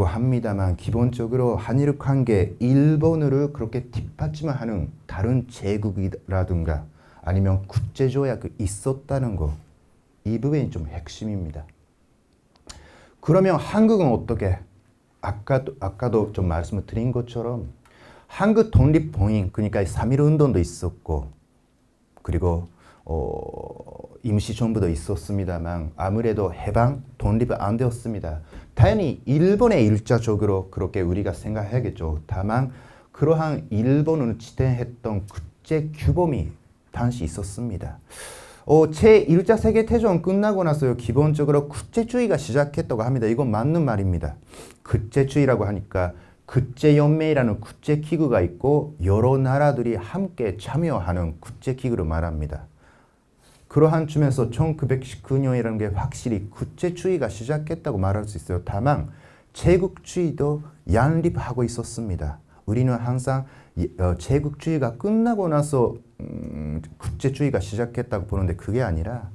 합니다만 기본적으로 한일 관계 일본을 그렇게 뒷받침하는 다른 제국이라든가 아니면 국제조약이 있었다는 거, 이 부분이 좀 핵심입니다. 그러면 한국은 어떻게? 아까도 좀 말씀을 드린 것처럼 한국 독립봉인, 그러니까 3.1 운동도 있었고 그리고 임시정부도 있었습니다만 아무래도 해방, 독립은 안 되었습니다. 당연히 일본에 일차적으로 그렇게 우리가 생각해야겠죠. 다만 그러한 일본을 지탱했던 국제 규범이 당시 있었습니다. 제1차 세계대전 끝나고 나서요. 기본적으로 국제주의가 시작했다고 합니다. 이건 맞는 말입니다. 국제주의라고 하니까 국제연맹이라는 국제기구가 있고 여러 나라들이 함께 참여하는 국제기구를 말합니다. 그러한 쯤에서 1919년이라는 게 확실히 국제주의가 시작했다고 말할 수 있어요. 다만 제국주의도 양립하고 있었습니다. 우리는 항상 제국주의가 끝나고 나서 국제주의가 시작했다고 보는데 그게 아니라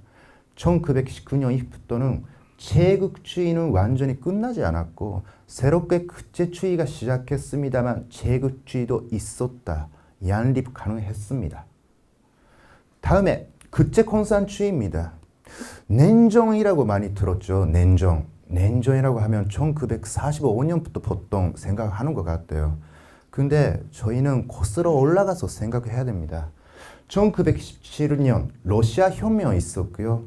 1919년 이후부터는 제국주의는 완전히 끝나지 않았고 새롭게 국제주의가 시작했습니다만 제국주의도 있었다. 양립 가능했습니다. 다음에 국제공산주의입니다. 냉정이라고 많이 들었죠. 냉정이라고 하면 1945년부터 보통 생각하는 것 같아요. 근데 저희는 거슬러 올라가서 생각해야 됩니다. 1917년 러시아 혁명이 있었고요.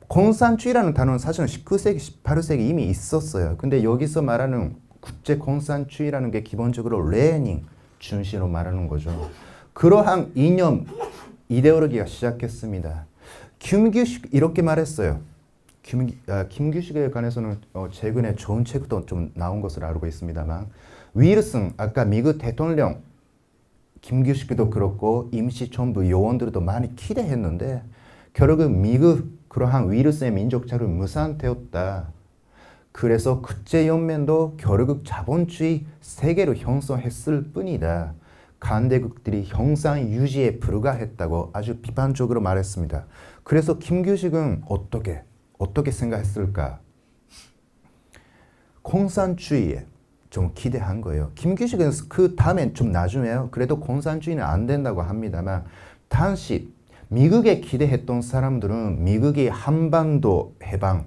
공산주의라는 단어는 사실은 19세기, 18세기 이미 있었어요. 근데 여기서 말하는 국제공산주의라는 게 기본적으로 레닌 중심으로 말하는 거죠. 그러한 이념, 이데올로기가 시작했습니다. 김규식 이렇게 말했어요. 김규식에 관해서는 최근에 좋은 책도 좀 나온 것으로 알고 있습니다만 윌슨, 아까 미국 대통령 김규식도 그렇고 임시정부 요원들도 많이 기대했는데 결국은 미국 그러한 윌슨의 민족차를 무산되었다. 그래서 국제연맹도 결국 자본주의 세계로 형성했을 뿐이다. 강대국들이 형상 유지에 불과했다고 아주 비판적으로 말했습니다. 그래서 김규식은 어떻게 생각했을까? 공산주의에 좀 기대한 거예요. 김규식은 그 다음엔 좀 나중에요. 그래도 공산주의는 안 된다고 합니다만 당시 미국에 기대했던 사람들은 미국이 한반도 해방,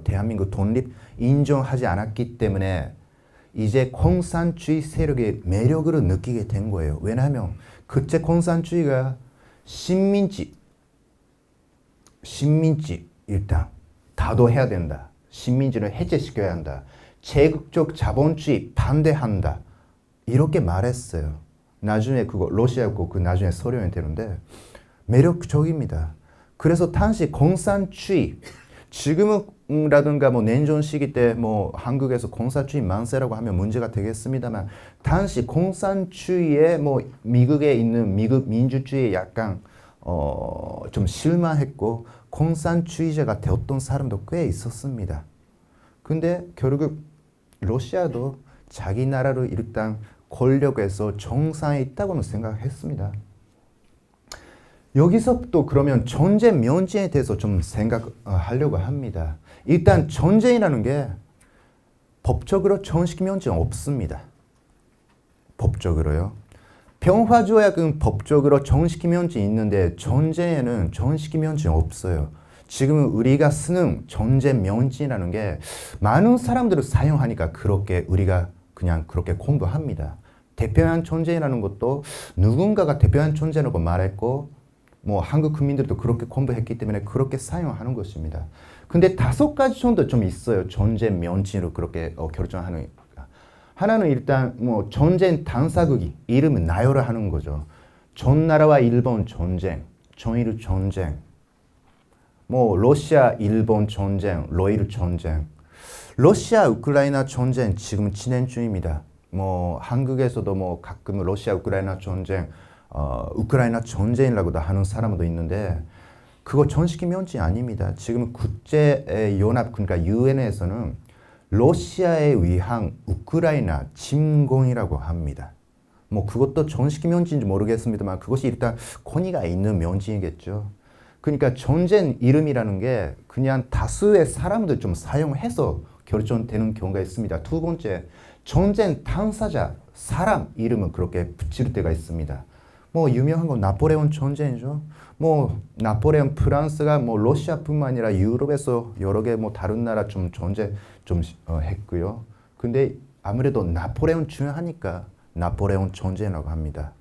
대한민국 독립 인정하지 않았기 때문에 이제 공산주의 세력의 매력을 느끼게 된 거예요. 왜냐하면 그때 공산주의가 식민지 일단 다도해야 된다. 식민지를 해제시켜야 한다. 제국적 자본주의 반대한다. 이렇게 말했어요. 나중에 그거 러시아고 그 나중에 소련이 되는데 매력적입니다. 그래서 당시 공산주의 지금은 라든가 뭐 냉전 시기 때 뭐 한국에서 공산주의 만세라고 하면 문제가 되겠습니다만 당시 공산주의에 뭐 미국에 있는 미국 민주주의에 약간 좀 실망했고 공산주의자가 되었던 사람도 꽤 있었습니다. 근데 결국 러시아도 자기 나라를 일단 권력에서 정상에 있다고는 생각했습니다. 여기서 또 그러면 전쟁 면제에 대해서 좀 생각하려고 합니다. 일단 전쟁이라는 게 법적으로 정식 면제는 없습니다. 법적으로요. 평화조약은 법적으로 정식 면제 있는데 전쟁에는 정식 면제는 없어요. 지금 우리가 쓰는 전쟁 면제라는 게 많은 사람들을 사용하니까 그렇게 우리가 그냥 그렇게 공부합니다. 대표한 존재라는 것도 누군가가 대표한 존재라고 말했고 뭐 한국 국민들도 그렇게 공부했기 때문에 그렇게 사용하는 것입니다. 근데 5가지 정도 좀 있어요. 전쟁 면제로 그렇게 결정하는. 하나는 일단 뭐 전쟁 당사국이 이름은 나열을 하는 거죠. 전나라와 일본 전쟁, 전일 전쟁, 뭐 러시아 일본 전쟁, 러일 전쟁, 러시아 우크라이나 전쟁 지금 진행 중입니다. 뭐 한국에서도 뭐 가끔 러시아 우크라이나 전쟁, 우크라이나 전쟁이라고도 하는 사람도 있는데 그거 정식 면제 아닙니다. 지금 국제연합 그러니까 유엔에서는 러시아에 의한 우크라이나 침공이라고 합니다. 뭐 그것도 정식 면제인지 모르겠습니다만 그것이 일단 권위가 있는 면제이겠죠. 그러니까 전쟁 이름이라는 게 그냥 다수의 사람들 좀 사용해서 결정되는 경우가 있습니다. 두 번째, 전쟁 당사자 사람 이름은 그렇게 붙일 때가 있습니다. 뭐 유명한 건 나폴레옹 전쟁이죠. 뭐 나폴레옹 프랑스가 뭐 러시아뿐만 아니라 유럽에서 여러 개 뭐 다른 나라 좀 전쟁 좀 했고요. 근데 아무래도 나폴레옹 중요하니까 나폴레옹 전쟁이라고 합니다.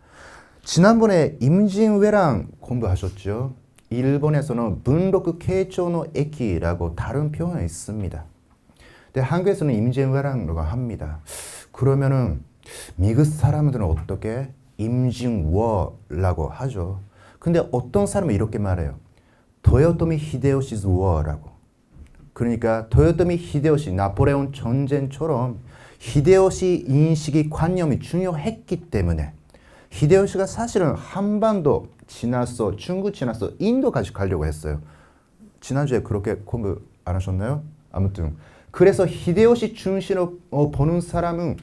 지난번에 임진왜란 공부하셨죠? 일본에서는 bunroku keicho no eki라고 다른 표현이 있습니다. 근데 한국에서는 임진왜란이라고 합니다. 그러면은 미국 사람들은 어떻게 임진워라고 하죠. 근데 어떤 사람은 이렇게 말해요. 도요토미 히데요시's war라고. 그러니까 도요토미 히데요시 나폴레옹 전쟁처럼 히데요시 인식이 관념이 중요했기 때문에 히데요시가 사실은 한반도 지나서 중국 지나서 인도까지 가려고 했어요. 지난주에 그렇게 공부 안 하셨나요? 아무튼 그래서 히데요시 중심으로 보는 사람은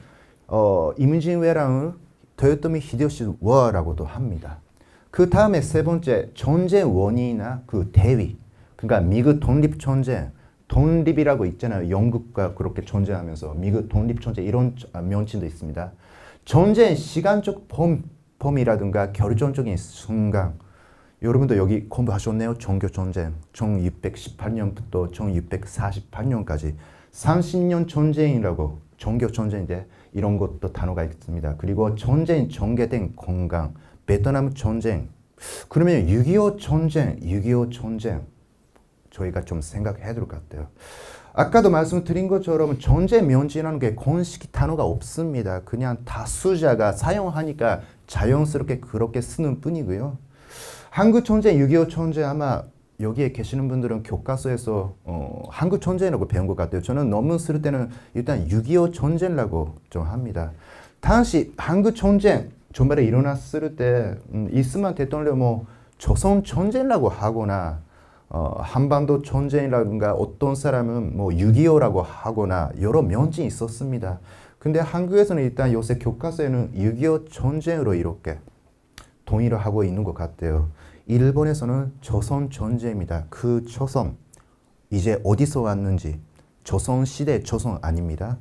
임진왜란을 도요토미 히데요시 워라고도 합니다. 그 다음에 세 번째 전쟁 원인이나 그 대위 그러니까 미국 독립전쟁 독립이라고 있잖아요. 영국과 그렇게 전쟁하면서 미국 독립전쟁 이런 명칭도 있습니다. 전쟁 시간적 범위라든가 결정적인 순간 여러분도 여기 공부하셨네요. 종교전쟁 1618년부터 1648년까지 30년 전쟁이라고 종교전쟁인데 이런 것도 단어가 있습니다. 그리고 전쟁 전개된 건강 베트남 전쟁 그러면 6.25 전쟁 6.25 전쟁 저희가 좀 생각해야 될 것 같아요. 아까도 말씀드린 것처럼 전쟁 면제라는 게 공식 단어가 없습니다. 그냥 다수자가 사용하니까 자연스럽게 그렇게 쓰는 뿐이고요. 한국 전쟁, 6.25 전쟁 아마 여기에 계시는 분들은 교과서에서 한국 전쟁이라고 배운 것 같아요. 저는 논문 쓸 때는 일단 6.25 전쟁이라고 좀 합니다. 당시 한국 전쟁 전발에 일어났을 때 이스만 대통령 뭐 조선 전쟁이라고 하거나 한반도 전쟁이라든가 어떤 사람은 뭐 6.25라고 하거나 여러 면증이 있었습니다. 근데 한국에서는 일단 요새 교과서에는 6.25 전쟁으로 이렇게 동의를 하고 있는 것 같아요. 일본에서는 조선 전쟁입니다. 그 조선 이제 어디서 왔는지 조선 시대 조선 아닙니다.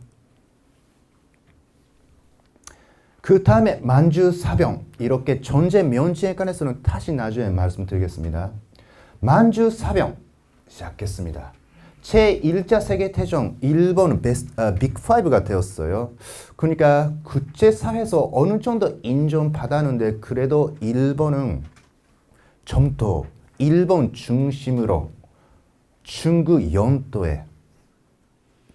그 다음에 만주사병 이렇게 전쟁 면제에 관해서는 다시 나중에 말씀드리겠습니다. 만주사병 시작했습니다. 제1차 세계대전 일본은 빅5가 되었어요. 그러니까 국제사회에서 어느 정도 인정받았는데 그래도 일본은 좀 더 일본 중심으로 중국 영토에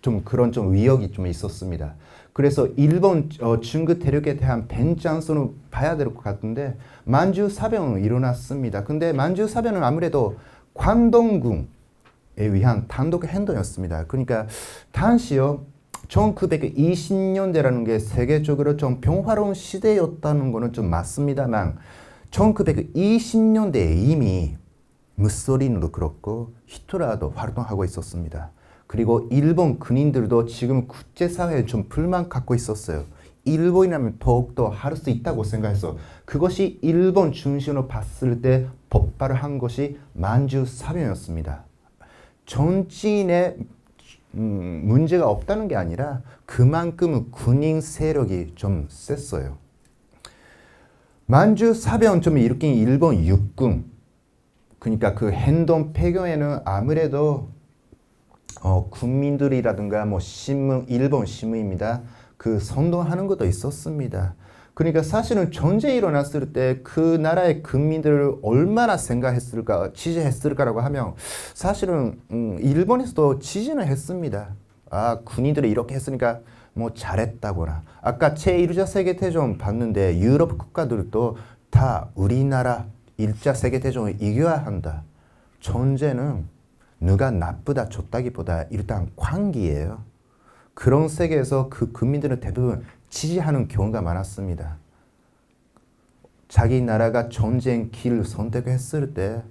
좀 그런 좀 위협이 좀 있었습니다. 그래서 일본 중국 대륙에 대한 벤장선을 봐야 될 것 같은데 만주사병은 일어났습니다. 근데 만주사병은 아무래도 관동군 위한 단독 행동이었습니다. 그러니까 당시요 1920년대라는 게 세계적으로 좀 평화로운 시대였다는 거는 좀 맞습니다만 1920년대에 이미 무솔리니도 그렇고 히틀러도 활동하고 있었습니다. 그리고 일본 군인들도 지금 국제사회에 좀 불만 갖고 있었어요. 일본이라면 더욱더 할 수 있다고 생각해서 그것이 일본 중심으로 봤을 때 폭발을 한 것이 만주사변이었습니다. 전진에 문제가 없다는 게 아니라 그만큼 군인 세력이 좀 셌어요. 만주사변 좀 일으킨 일본 육군, 그러니까 그 행동 배경에는 아무래도 국민들이라든가 뭐 신문, 일본 신문입니다. 그 선동하는 것도 있었습니다. 그러니까 사실은 전쟁이 일어났을 때 그 나라의 국민들을 얼마나 생각했을까, 지지했을까라고 하면 사실은 일본에서도 지지는 했습니다. 아, 군인들이 이렇게 했으니까 뭐 잘했다거나. 아까 제1차 세계대전 봤는데 유럽 국가들도 다 우리나라 1차 세계대전을 이겨야 한다. 전쟁은 누가 나쁘다 좋다기보다 일단 관계예요. 그런 세계에서 그 국민들은 대부분 지지하는 경우가 많았습니다. 자기 나라가 전쟁 길을 선택했을 때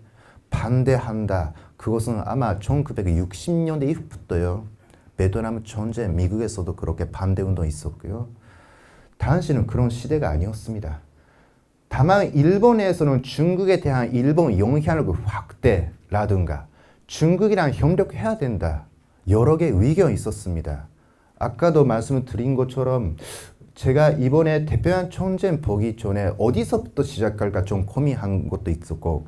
반대한다. 그것은 아마 1960년대 이후부터요. 베트남 전쟁, 미국에서도 그렇게 반대 운동이 있었고요. 당시는 그런 시대가 아니었습니다. 다만 일본에서는 중국에 대한 일본 영향력의 확대라든가 중국이랑 협력해야 된다. 여러 개의 의견이 있었습니다. 아까도 말씀드린 것처럼 제가 이번에 대표한 전쟁 보기 전에 어디서부터 시작할까 좀 고민한 것도 있었고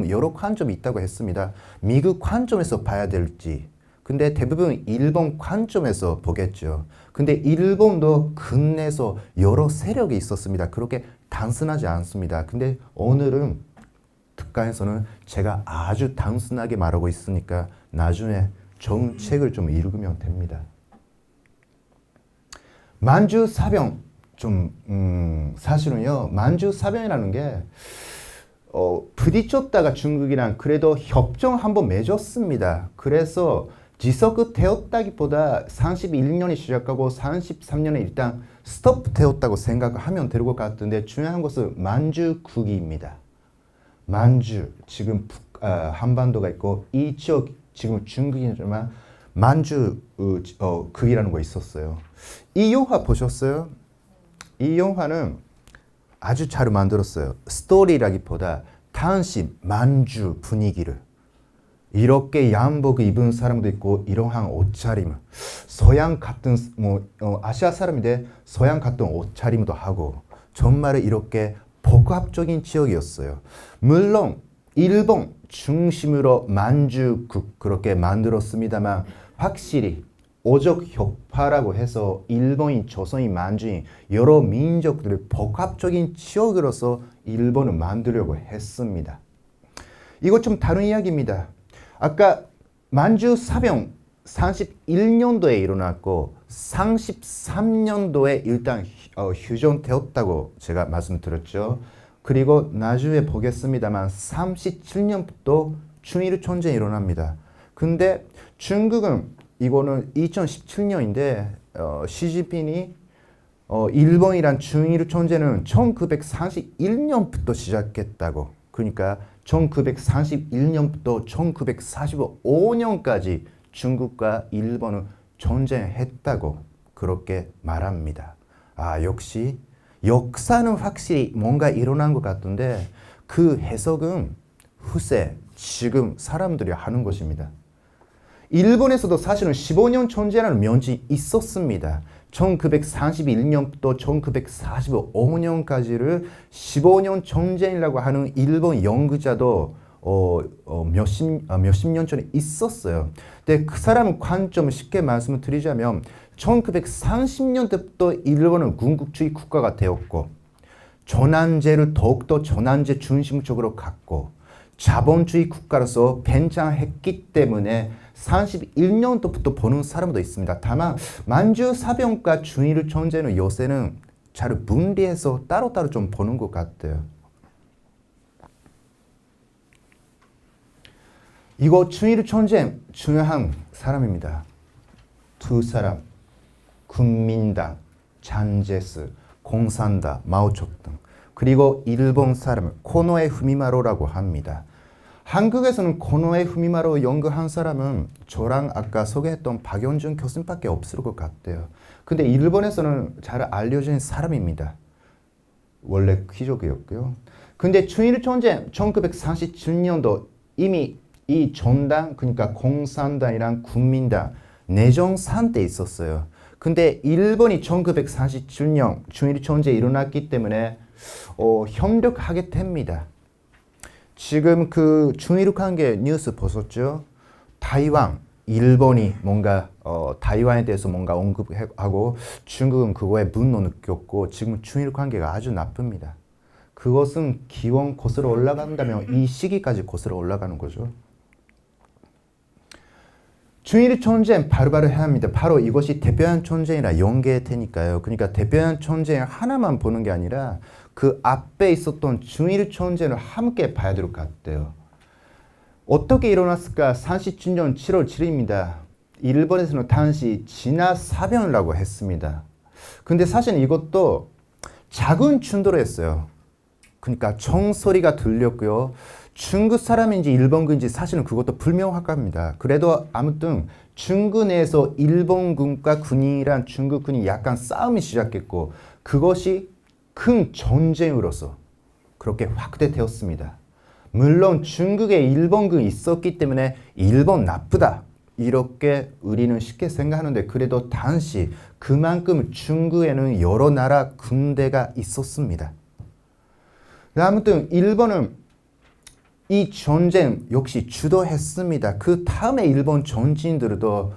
여러 관점이 있다고 했습니다. 미국 관점에서 봐야 될지. 근데 대부분 일본 관점에서 보겠죠. 근데 일본도 국내에서 여러 세력이 있었습니다. 그렇게 단순하지 않습니다. 근데 오늘은 특강에서는 제가 아주 단순하게 말하고 있으니까 나중에 정책을 좀 읽으면 됩니다. 만주사변 사실은요 만주사변이라는 게 부딪혔다가 중국이랑 그래도 협정 한번 맺었습니다. 그래서 지속되었다기보다 31년이 시작하고 33년에 일단 스톱되었다고 생각하면 될 것 같은데 중요한 것은 만주국입니다. 만주 지금 한반도가 있고 이 지역 지금 중국이지만 만주국이라는 거 있었어요. 이 영화 보셨어요? 이 영화는 아주 잘 만들었어요. 스토리라기보다 당시 만주 분위기를 이렇게 양복 입은 사람도 있고 이러한 옷차림, 서양 같은 아시아 사람인데 서양 같은 옷차림도 하고 정말 이렇게 복합적인 지역이었어요. 물론 일본 중심으로 만주국 그렇게 만들었습니다만 확실히 오적 혁파라고 해서 일본인, 조선인, 만주인 여러 민족들의 복합적인 지역으로서 일본을 만들려고 했습니다. 이거 좀 다른 이야기입니다. 아까 만주사변 31년도에 일어났고 33년도에 일단 휴전되었다고 제가 말씀드렸죠. 그리고 나중에 보겠습니다만 37년부터 중일 전쟁이 일어납니다. 근데 중국은 이거는 2017년인데 시진핑이 일본이란 중일 전쟁은 1941년부터 시작했다고. 그러니까 1941년부터 1945년까지 중국과 일본은 전쟁했다고 그렇게 말합니다. 아, 역시 역사는 확실히 뭔가 일어난 것 같은데 그 해석은 후세, 지금 사람들이 하는 것입니다. 일본에서도 사실은 15년 전쟁이라는 면이 있었습니다. 1941년부터 1945년까지를 15년 전쟁이라고 하는 일본 연구자도 몇십 년 전에 있었어요. 근데 그 사람 관점을 쉽게 말씀을 드리자면 1930년대부터 일본은 군국주의 국가가 되었고 전환제를 더욱더 전환제 중심적으로 갖고 자본주의 국가로서 벤창했기 때문에 31년도부터 보는 사람도 있습니다. 다만 만주사변과 중일 전쟁은 요새는 잘 분리해서 따로따로 좀 보는 것 같아요. 이거 중일 전쟁 중요한 사람입니다. 두 사람, 국민당, 잔제스, 공산당, 마오쩌둥, 그리고 일본 사람 코노에 후미마로라고 합니다. 한국에서는 코노에 후미마로 연구한 사람은 저랑 아까 소개했던 박연준 교수님밖에 없을 것 같아요. 근데 일본에서는 잘 알려진 사람입니다. 원래 귀족이었고요. 근데 중일 전쟁 1947년도 이미 이 전당, 그러니까 공산당이랑 국민당 내정 상태에 있었어요. 근데 일본이 1947년 중일 전쟁이 일어났기 때문에 협력하게 됩니다. 지금 그 중일 관계 뉴스 보셨죠? 타이완, 일본이 뭔가 타이완에 대해서 뭔가 언급하고 중국은 그거에 분노 느꼈고 지금 중일 관계가 아주 나쁩니다. 그것은 기원 거슬러 올라간다면 이 시기까지 거슬러 올라가는 거죠. 중일 전쟁 바로바로 해야 합니다. 바로 이것이 대표한 전쟁이라 연계되니까요. 그러니까 대표한 전쟁 하나만 보는 게 아니라 그 앞에 있었던 중일 전쟁을 함께 봐야 될 것 같아요. 어떻게 일어났을까? 47년 7월 7일입니다. 일본에서는 당시 진화사변이라고 했습니다. 근데 사실 이것도 작은 충돌이었어요. 그러니까 총소리가 들렸고요. 중국 사람인지 일본군인지 사실은 그것도 불명확합니다. 그래도 아무튼 중국 내에서 일본군과 군인이란 중국군이 약간 싸움이 시작했고 그것이 큰 전쟁으로서 그렇게 확대되었습니다. 물론 중국에 일본군이 있었기 때문에 일본 나쁘다 이렇게 우리는 쉽게 생각하는데 그래도 당시 그만큼 중국에는 여러 나라 군대가 있었습니다. 아무튼 일본은 이 전쟁 역시 주도했습니다. 그 다음에 일본 전진들도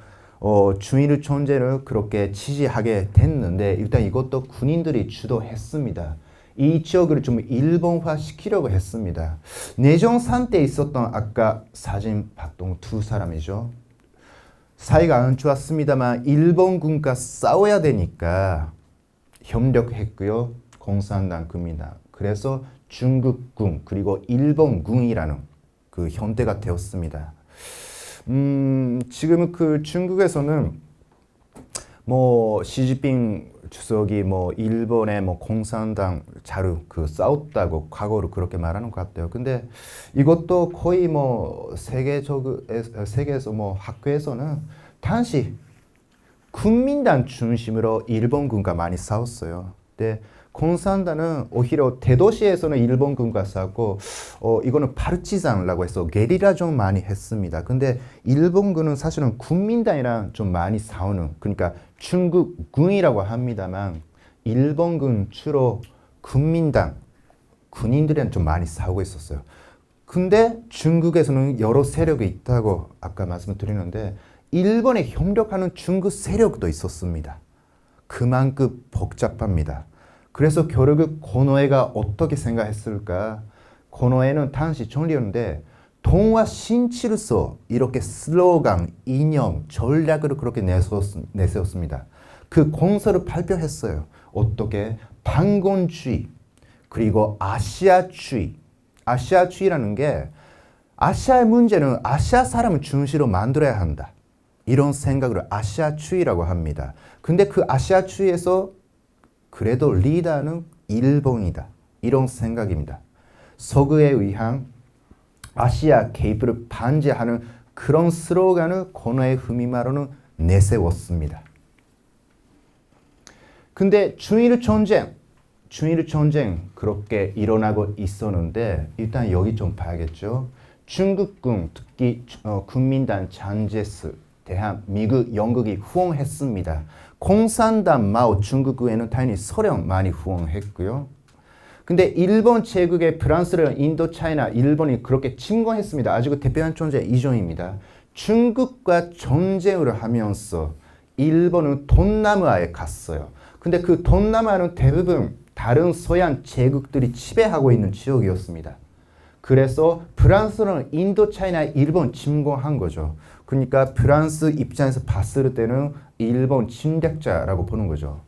중일 전쟁을 그렇게 지지하게 됐는데 일단 이것도 군인들이 주도했습니다. 이 지역을 좀 일본화 시키려고 했습니다. 내정 상태에 있었던 아까 사진 봤던 두 사람이죠. 사이가 안 좋았습니다만 일본군과 싸워야 되니까 협력했고요. 공산당, 국민당. 그래서 중국군 그리고 일본군이라는 그 형태가 되었습니다. 지금 그 중국에서는 뭐 시진핑 주석이 뭐 일본의 뭐 공산당 자루 그 싸웠다고 과거로 그렇게 말하는 것 같아요. 근데 이것도 거의 뭐 세계에서 뭐 학교에서는 당시 국민당 중심으로 일본군과 많이 싸웠어요. 근데 공산당은 오히려 대도시에서는 일본군과 싸웠고 이거는 파르치잔이라고 해서 게리라 좀 많이 했습니다. 근데 일본군은 사실은 국민당이랑 좀 많이 싸우는 그러니까 중국군이라고 합니다만 일본군 주로 국민당 군인들이랑 좀 많이 싸우고 있었어요. 근데 중국에서는 여러 세력이 있다고 아까 말씀드리는데 일본에 협력하는 중국 세력도 있었습니다. 그만큼 복잡합니다. 그래서 결국 고노에가 어떻게 생각했을까? 고노에는 당시 총리였는데 동화 신칠서 이렇게 슬로건, 이념, 전략을 그렇게 내세웠습니다. 그 공서를 발표했어요. 어떻게? 반공주의 그리고 아시아주의. 아시아주의라는 게 아시아의 문제는 아시아 사람을 중심으로 만들어야 한다. 이런 생각을 아시아주의라고 합니다. 근데 그 아시아주의에서 그래도 리더는 일본이다. 이런 생각입니다. 서구에 의한 아시아 개입을 반대하는 그런 슬로건을 고노에 후미마로는 내세웠습니다. 근데 중일 전쟁 그렇게 일어나고 있었는데 일단 여기 좀 봐야겠죠. 중국군 특히 국민당 잔제스 대한 미국, 영국이 후원했습니다. 공산당, 마오, 중국에는 당연히 소련 많이 후원했고요. 근데 일본 제국의 프랑스를 인도차이나 일본이 그렇게 침공했습니다. 아주 대표한 존재 이종입니다. 중국과 전쟁을 하면서 일본은 동남아에 갔어요. 근데 그 동남아는 대부분 다른 서양 제국들이 지배하고 있는 지역이었습니다. 그래서 프랑스는 인도차이나 일본 침공한 거죠. 그러니까 프랑스 입장에서 봤을 때는 일본 침략자라고 보는 거죠.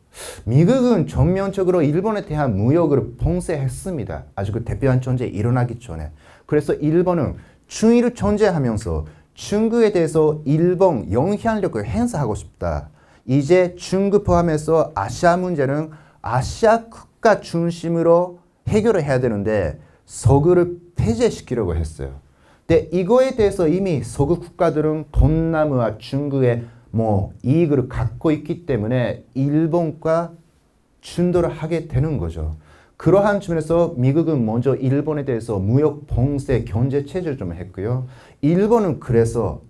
미국은 전면적으로 일본에 대한 무역을 봉쇄했습니다. 아주 그 대표한 전쟁이 일어나기 전에. 그래서 일본은 중위를 존재하면서 중국에 대해서 일본 영향력을 행사하고 싶다. 이제 중국 포함해서 아시아 문제는 아시아 국가 중심으로 해결을 해야 되는데 서구를 폐쇄시키려고 했어요. 근데 이거에 대해서 이미 서구 국가들은 동남아와 중국의 이익을 갖고 있기 때문에 일본과 충돌을 하게 되는 거죠. 그러한 측면에서 미국은 먼저 일본에 대해서 무역 봉쇄 경제 체제를 좀 했고요. 일본은 그래서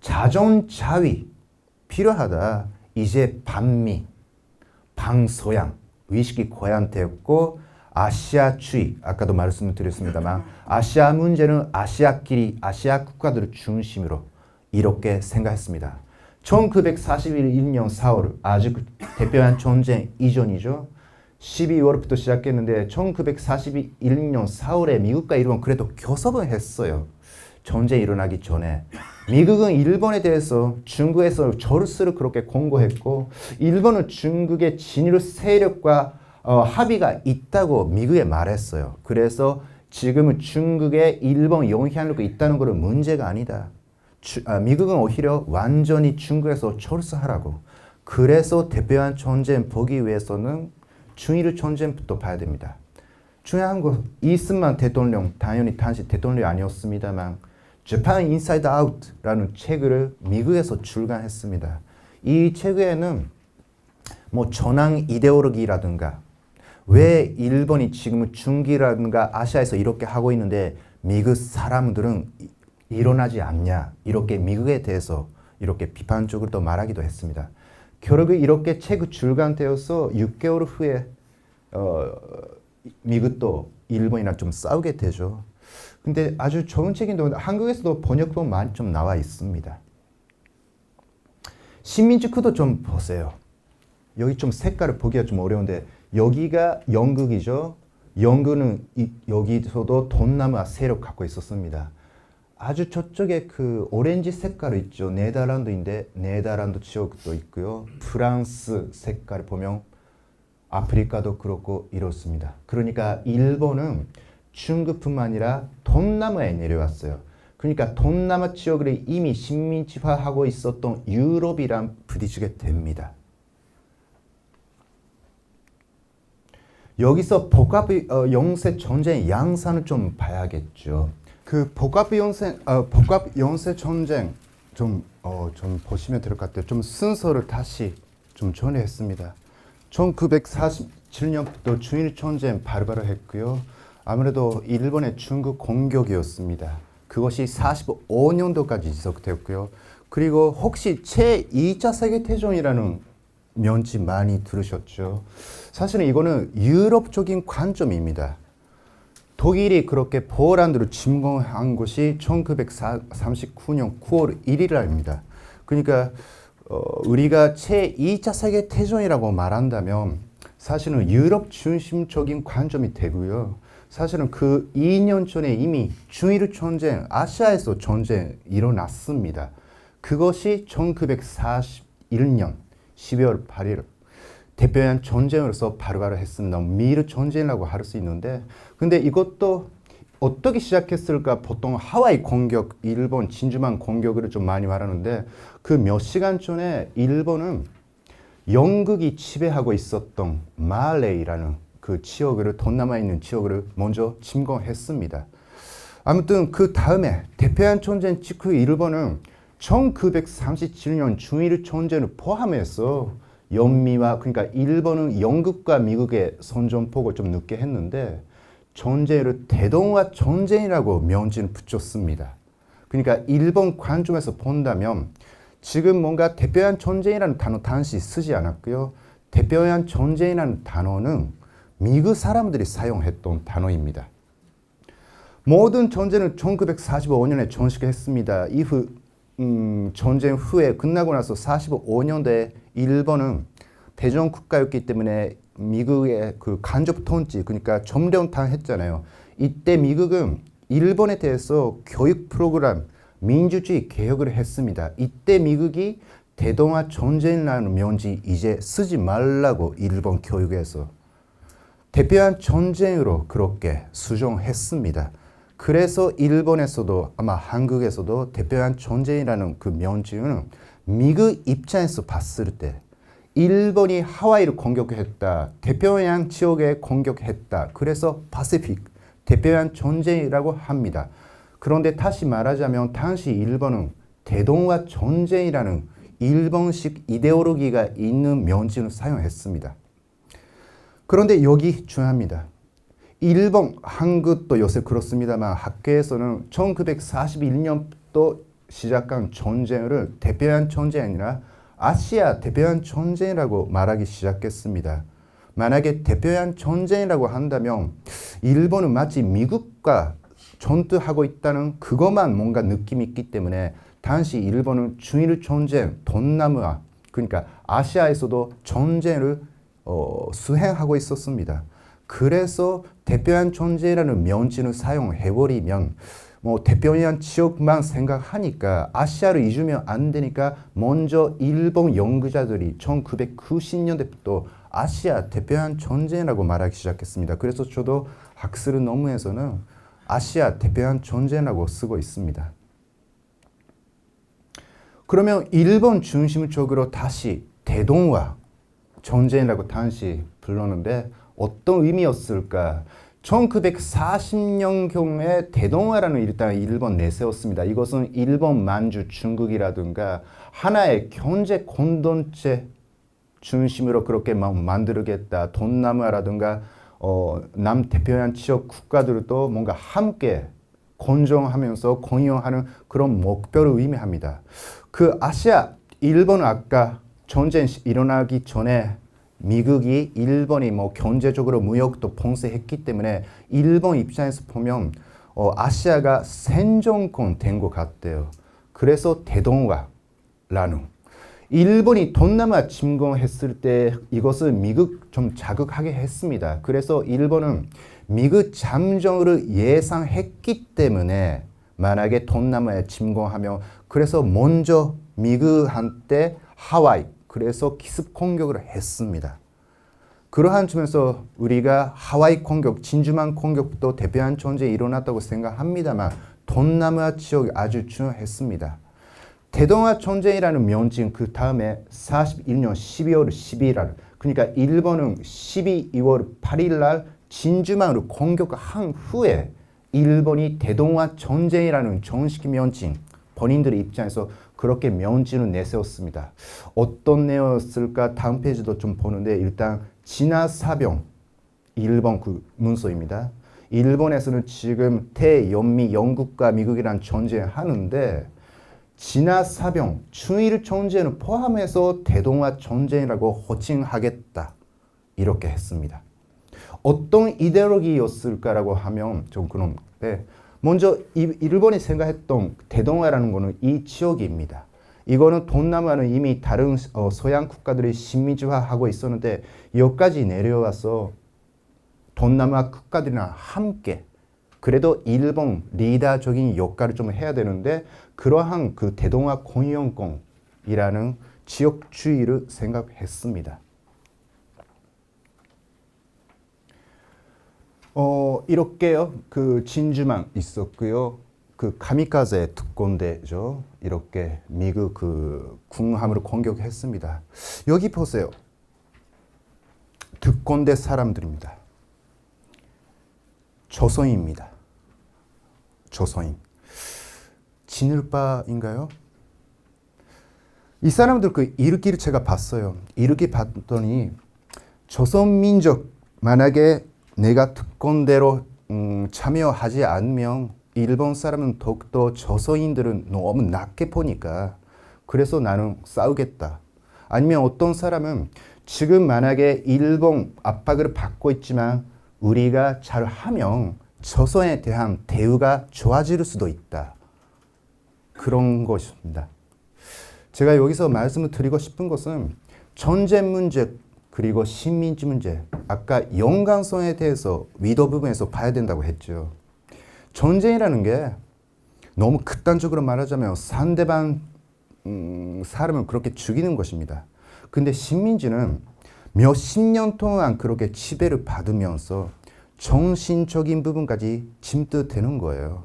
자존자위 필요하다. 이제 반미, 방서양 의식이 고양되었고 아시아주의, 아까도 말씀드렸습니다만 아시아 문제는 아시아끼리 아시아 국가들을 중심으로 이렇게 생각했습니다. 1941년 4월 아주 대표한 전쟁 이전이죠. 12월부터 시작했는데 1941년 4월에 미국과 일본 그래도 교섭을 했어요. 전쟁이 일어나기 전에. 미국은 일본에 대해서 중국에서 절수를 그렇게 공고했고 일본은 중국의 진일 세력과 합의가 있다고 미국에 말했어요. 그래서 지금은 중국에 일본 영향력이 있다는 것은 문제가 아니다. 미국은 오히려 완전히 중국에서 철수하라고. 그래서 대표한 전쟁 보기 위해서는 중일 전쟁부터 봐야 됩니다. 중요한 건 이승만 대통령, 당연히 당시 대통령이 아니었습니다만 Japan Inside Out라는 책을 미국에서 출간했습니다. 이 책에는 전황 이데올로기라든가 왜 일본이 지금 중기라든가 아시아에서 이렇게 하고 있는데 미국 사람들은 일어나지 않냐 이렇게 미국에 대해서 이렇게 비판적으로 또 말하기도 했습니다. 결국 이렇게 책이 출간되어서 6개월 후에 미국도 일본이랑 좀 싸우게 되죠. 근데 아주 좋은 책인데 한국에서도 번역본 많이 좀 나와 있습니다. 식민지크도 좀 보세요. 여기 좀 색깔을 보기가 좀 어려운데 여기가 영국이죠. 영국은 여기서도 동남아 세력 갖고 있었습니다. 아주 저쪽에 그 오렌지 색깔 있죠. 네덜란드인데 네덜란드 지역도 있고요. 프랑스 색깔을 보면 아프리카도 그렇고 이렇습니다. 그러니까 일본은 중국뿐만 아니라 동남아에 내려왔어요. 그러니까 동남아 지역을 이미 식민지화하고 있었던 유럽이랑 부딪히게 됩니다. 여기서 복합 영세 전쟁의 양상을 좀 봐야겠죠. 그 복합 영세 전쟁 좀 보시면 될 것 같아요. 좀 순서를 다시 좀 전해했습니다. 1947년부터 중일 전쟁 바로바로 했고요. 아무래도 일본의 중국 공격이었습니다. 그것이 45년도까지 지속되었고요. 그리고 혹시 제2차 세계대전이라는 명칭 많이 들으셨죠? 사실은 이거는 유럽적인 관점입니다. 독일이 그렇게 포란드를 침공한 것이 1939년 9월 1일입니다. 그러니까 우리가 제2차 세계대전이라고 말한다면 사실은 유럽 중심적인 관점이 되고요. 사실은 그 2년 전에 이미 중일 전쟁, 아시아에서 전쟁이 일어났습니다. 그것이 1941년 12월 8일 대표한 전쟁으로서 바로바로 했습니다. 미르 전쟁이라고 할 수 있는데 근데 이것도 어떻게 시작했을까? 보통 하와이 공격, 일본 진주만 공격을 좀 많이 말하는데 그 몇 시간 전에 일본은 영국이 지배하고 있었던 말레이라는 그 지역을 동남아에 있는 지역을 먼저 침공했습니다. 아무튼 그 다음에 대표한 전쟁 직후 일본은 1937년 중일 전쟁을 포함해서 연미와 그러니까 일본은 영국과 미국의 선전폭을 좀 늦게 했는데 전쟁을 대동아 전쟁이라고 명칭을 붙였습니다. 그러니까 일본 관점에서 본다면 지금 뭔가 대표한 전쟁이라는 단어 당시 쓰지 않았고요. 대표한 전쟁이라는 단어는 미국 사람들이 사용했던 단어입니다. 모든 전쟁은 1945년에 종식했습니다. 이후 전쟁 후에 끝나고 나서 45년대에 일본은 대전 국가였기 때문에 미국의 그 간접 통치, 그러니까 점령당했잖아요. 이때 미국은 일본에 대해서 교육 프로그램, 민주주의 개혁을 했습니다. 이때 미국이 대동아 전쟁이라는 명칭 이제 쓰지 말라고 일본 교육에서 대표한 전쟁으로 그렇게 수정했습니다. 그래서 일본에서도 아마 한국에서도 대표한 전쟁이라는 그 명칭은 미국 입장에서 봤을 때 일본이 하와이를 공격했다. 태평양 지역에 공격했다. 그래서 파시픽 대표한 전쟁이라고 합니다. 그런데 다시 말하자면 당시 일본은 대동아 전쟁이라는 일본식 이데올로기가 있는 명칭을 사용했습니다. 그런데 여기 중요합니다. 일본, 한국도 요새 그렇습니다만 학계에서는 1941년부터 시작한 전쟁을 대표한 전쟁이 아니라 아시아 대표한 전쟁이라고 말하기 시작했습니다. 만약에 대표한 전쟁이라고 한다면 일본은 마치 미국과 전투하고 있다는 그것만 뭔가 느낌이 있기 때문에 당시 일본은 중일 전쟁, 동남아, 그러니까 아시아에서도 전쟁을 수행하고 있었습니다. 그래서 대표한 전쟁이라는 명칭을 사용해버리면 대표한 지역만 생각하니까 아시아를 잊으면 안 되니까 먼저 일본 연구자들이 1990년대부터 아시아 대표한 전쟁이라고 말하기 시작했습니다. 그래서 저도 학술 논문에서는 아시아 대표한 전쟁이라고 쓰고 있습니다. 그러면 일본 중심적으로 다시 대동아 전쟁이라고 당시 불렀는데 어떤 의미였을까? 1940년경에 대동아라는 일단 일본 내세웠습니다. 이것은 일본, 만주, 중국이라든가 하나의 경제 공동체 중심으로 그렇게 만들겠다. 동남아라든가 남태평양 지역 국가들도 뭔가 함께 공존하면서 공유하는 그런 목표를 의미합니다. 그 아시아, 일본은 아까 전쟁 일어나기 전에 미국이 일본이 경제적으로 무역도 봉쇄했기 때문에 일본 입장에서 보면 아시아가 생존권 된 것 같대요. 그래서 대동아라는 일본이 동남아 침공했을 때 이것을 미국 좀 자극하게 했습니다. 그래서 일본은 미국 잠정을 예상했기 때문에 만약에 동남아에 침공하면 그래서 먼저 미국한테 하와이 그래서 기습 공격을 했습니다. 그러한 점에서 우리가 하와이 공격, 진주만 공격도 대표한 전쟁이 일어났다고 생각합니다만 동남아 지역이 아주 중요했습니다. 대동아 전쟁이라는 명칭 그 다음에 41년 12월 12일 날 그러니까 일본은 12월 8일 날 진주만을 공격한 후에 일본이 대동아 전쟁이라는 정식 명칭 본인들의 입장에서 그렇게 명칭을 내세웠습니다. 어떤 내용이었을까 다음 페이지도 좀 보는데 일단 진화사병 일본 그 문서입니다. 일본에서는 지금 대연미 영국과 미국이란 전쟁을 하는데 진화사병 중일 전쟁을 포함해서 대동아 전쟁이라고 호칭하겠다 이렇게 했습니다. 어떤 이데올로기였을까라고 하면 좀 그런데 먼저 일본이 생각했던 대동아라는 것은 이 지역입니다. 이거는 동남아는 이미 다른 서양 국가들이 식민지화하고 있었는데 여기까지 내려와서 동남아 국가들이랑 함께 그래도 일본 리더적인 역할을 좀 해야 되는데 그러한 그 대동아 공영권이라는 지역주의를 생각했습니다. 이렇게요. 그 진주만 있었고요. 그 가미카제 특공대죠. 이렇게 미국 그 군함으로 공격했습니다. 여기 보세요. 특공대 사람들입니다. 조선인입니다. 조선인. 진일파인가요? 이 사람들 그 일기를 제가 봤어요. 일기 봤더니 조선민족 만약에 내가 특권대로 참여하지 않으면 일본 사람은 더욱더 조선인들은 너무 낮게 보니까 그래서 나는 싸우겠다. 아니면 어떤 사람은 지금 만약에 일본 압박을 받고 있지만 우리가 잘하면 조선에 대한 대우가 좋아질 수도 있다. 그런 것입니다. 제가 여기서 말씀을 드리고 싶은 것은 전쟁 문제 그리고 식민지 문제 아까 연관성에 대해서 위도 부분에서 봐야 된다고 했죠. 전쟁이라는 게 너무 극단적으로 말하자면 상대방 사람을 그렇게 죽이는 것입니다. 근데 식민지는 몇십 년 동안 그렇게 지배를 받으면서 정신적인 부분까지 침투되는 거예요.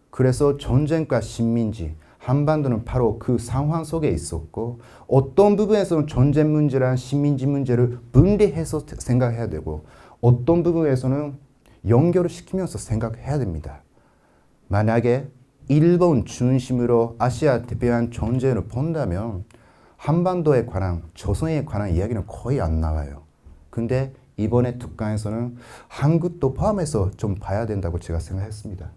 그래서 전쟁과 식민지, 한반도는 바로 그 상황 속에 있었고 어떤 부분에서는 전쟁 문제랑 식민지 문제를 분리해서 생각해야 되고 어떤 부분에서는 연결을 시키면서 생각해야 됩니다. 만약에 일본 중심으로 아시아 대표한 전쟁을 본다면 한반도에 관한, 조선에 관한 이야기는 거의 안 나와요. 근데 이번에 특강에서는 한국도 포함해서 좀 봐야 된다고 제가 생각했습니다.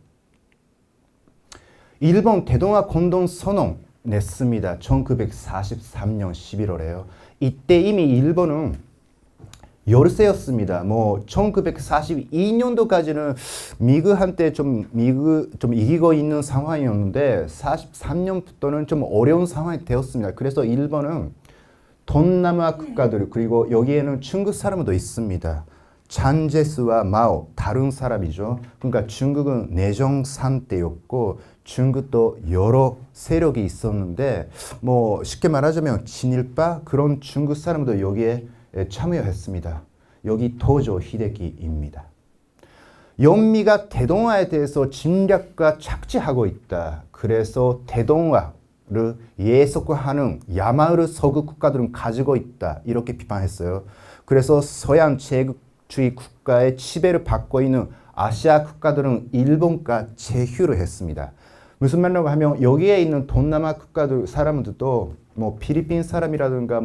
일본 대동아 공동선언 냈습니다. 1943년 11월에요. 이때 이미 일본은 열세였습니다. 1942년도까지는 미국한테 좀 이기고 있는 상황이었는데 43년부터는 좀 어려운 상황이 되었습니다. 그래서 일본은 동남아 국가들 그리고 여기에는 중국 사람도 있습니다. 잔제스와 마오 다른 사람이죠. 그러니까 중국은 내정 상태였고 중국도 여러 세력이 있었는데 쉽게 말하자면 친일파 그런 중국 사람도 여기에 참여했습니다. 여기 도조 히데키입니다. 연미가 대동아에 대해서 침략과 착지하고 있다. 그래서 대동아를 예속화하는 야마으르 서구 국가들은 가지고 있다. 이렇게 비판했어요. 그래서 서양 제국주의 국가의 지배를 받고 있는 아시아 국가들은 일본과 제휴를 했습니다. 무슨 말이냐고 하면 여기에 있는 동남아 국가들 사람들도 필리핀 사람이라든가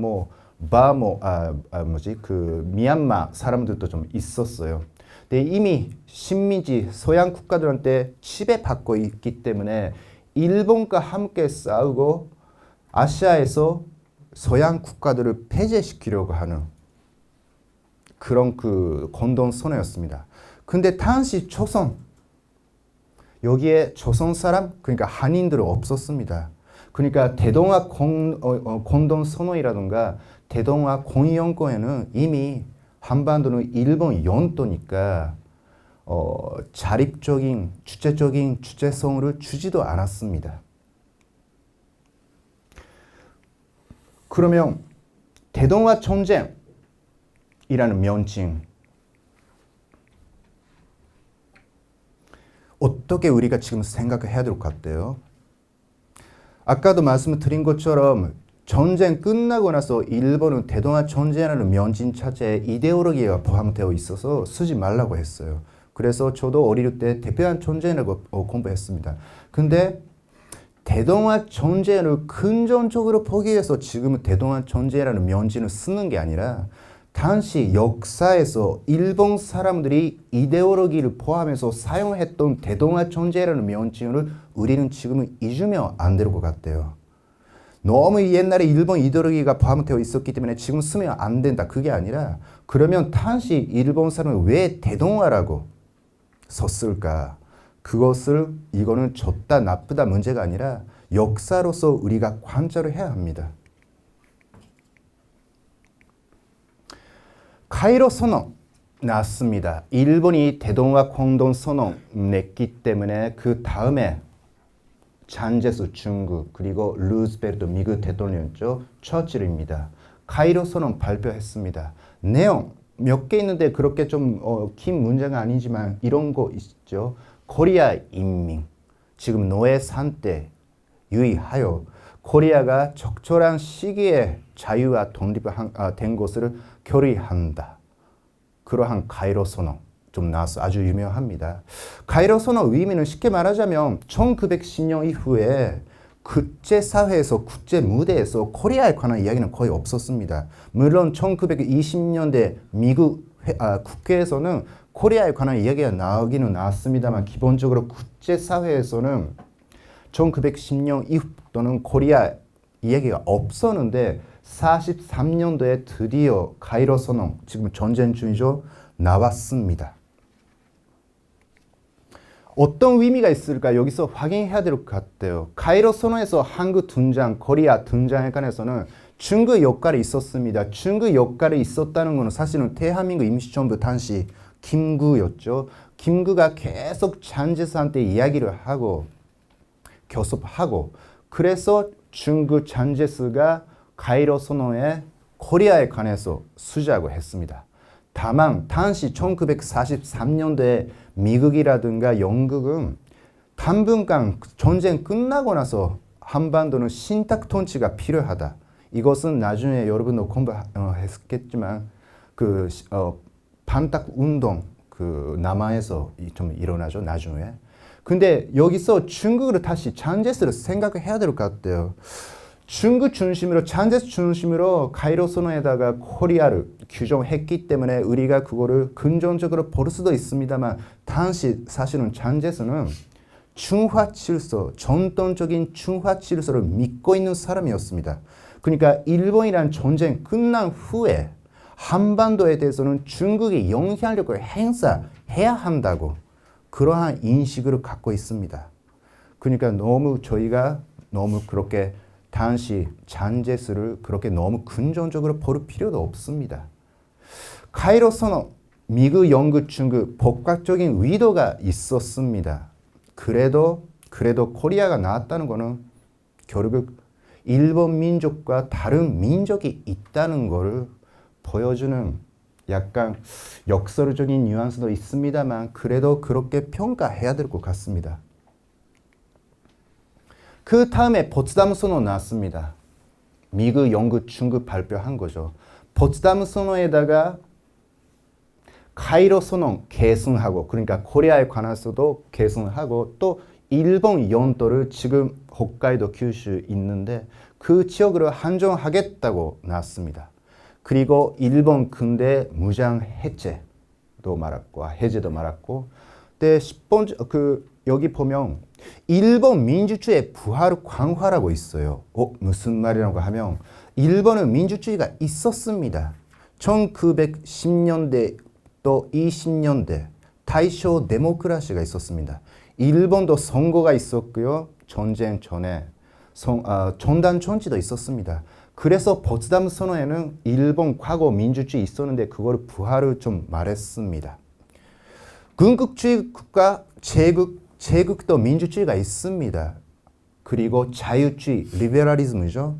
미얀마 사람들도 좀 있었어요. 근데 이미 식민지 서양 국가들한테 지배받고 있기 때문에 일본과 함께 싸우고 아시아에서 서양 국가들을 폐쇄시키려고 하는 그런 공동선언이었습니다. 근데 당시 조선 여기에 조선 사람 그러니까 한인들은 없었습니다. 그러니까 대동아 공동선언이라든가 대동아 공영권에는 이미 한반도는 일본 영토니까 자립적인 주체적인 주체성을 주지도 않았습니다. 그러면 대동아 전쟁이라는 명칭 어떻게 우리가 지금 생각해야 될 것 같아요? 아까도 말씀드린 것처럼 전쟁 끝나고 나서 일본은 대동아 전쟁이라는 명칭 자체에 이데올로기가 포함되어 있어서 쓰지 말라고 했어요. 그래서 저도 어릴 때 대표한 전쟁이라고 공부했습니다. 근데 대동아 전쟁을 근본적으로 보기 위해서 지금은 대동아 전쟁이라는 명칭을 쓰는 게 아니라 당시 역사에서 일본 사람들이 이데올로기를 포함해서 사용했던 대동아 전쟁이라는 명칭을 우리는 지금은 잊으면 안 될 것 같아요. 너무 옛날에 일본 이데올로기가 포함되어 있었기 때문에 지금 쓰면 안 된다. 그게 아니라 그러면 당시 일본 사람은 왜 대동아라고 썼을까? 이거는 좋다 나쁘다 문제가 아니라 역사로서 우리가 관찰을 해야 합니다. 카이로 선언 났습니다. 일본이 대동아 공동선언 냈기 때문에 그 다음에 잔제스 중국 그리고 루즈벨트 미국 대통령이었죠. 처칠입니다. 카이로 선언 발표했습니다. 내용 몇 개 있는데 그렇게 좀 긴 문제가 아니지만 이런 거 있죠. 코리아 인민 지금 노예 상태 유의하여 코리아가 적절한 시기에 자유와 독립된 것을 결의한다. 그러한 카이로 선언 좀 나와서 아주 유명합니다. 카이로 선언 의미는 쉽게 말하자면 1910년 이후에 국제사회에서 국제 무대에서 코리아에 관한 이야기는 거의 없었습니다. 물론 1920년대 미국 국회에서는 코리아에 관한 이야기가 나오기는 나왔습니다만 기본적으로 국제사회에서는 1910년 이후부터는 코리아 이야기가 없었는데 43년도에 드디어 카이로 선언, 지금 전쟁 중이죠, 나왔습니다. 어떤 의미가 있을까? 여기서 확인해야 될 것 같아요. 카이로 선언에서 한국 등장, 코리아 등장에 관해서는 중국 역할이 있었습니다. 중국 역할이 있었다는 것은 사실은 대한민국 임시정부 당시 김구였죠. 김구가 계속 잔제스한테 이야기를 하고 교섭하고 그래서 중국 잔제스가 카이로 선언에 코리아에 관해서 수주하고 했습니다. 다만 당시 1943년도에 미국이라든가 영국은 당분간 전쟁 끝나고 나서 한반도는 신탁 통치가 필요하다. 이것은 나중에 여러분도 공부했겠지만 반탁 운동 남한에서 좀 일어나죠, 나중에. 근데 여기서 중국을 다시 잔재스로 생각해야 될 것 같아요. 중국 중심으로, 잔재스 중심으로 카이로 선언에다가 코리아를 규정했기 때문에 우리가 그거를 긍정적으로 볼 수도 있습니다만, 당시 사실은 잔재스는 중화 질서, 전통적인 중화 질서를 믿고 있는 사람이었습니다. 그러니까 일본이란 전쟁 끝난 후에 한반도에 대해서는 중국이 영향력을 행사해야 한다고 그러한 인식을 갖고 있습니다. 그러니까 저희가 너무 그렇게 당시 잔재스를 그렇게 너무 긍정적으로 볼 필요도 없습니다. 카이로 선언, 미국, 영국, 중국 복합적인 의도가 있었습니다. 그래도 코리아가 나왔다는 것은 결국 일본 민족과 다른 민족이 있다는 것을 보여주는 약간 역설적인 뉘앙스도 있습니다만 그래도 그렇게 평가해야 될 것 같습니다. 그 다음에 포츠담 선언 나왔습니다. 미국, 영국, 중국 발표한 거죠. 포츠담 선언에다가 카이로 선언 계승하고, 그러니까 코리아에 관해서도 계승하고, 또 일본 영토를 지금 홋카이도, 규슈 있는데 그 지역으로 한정하겠다고 나왔습니다. 그리고 일본 군대 무장 해제도 말았고, 네, 10번째 여기 보면 일본 민주주의의 부활 강화라고 있어요. 무슨 말이라고 하면 일본은 민주주의가 있었습니다. 1910년대 또 20년대 다이쇼 데모크라시가 있었습니다. 일본도 선거가 있었고요. 전쟁 전에 전단 정치도 있었습니다. 그래서 포츠담 선언에는 일본 과거 민주주의 있었는데 그걸 부활을 좀 말했습니다. 군국주의 국가, 제국도 민주주의가 있습니다. 그리고 자유주의, 리베럴리즘이죠.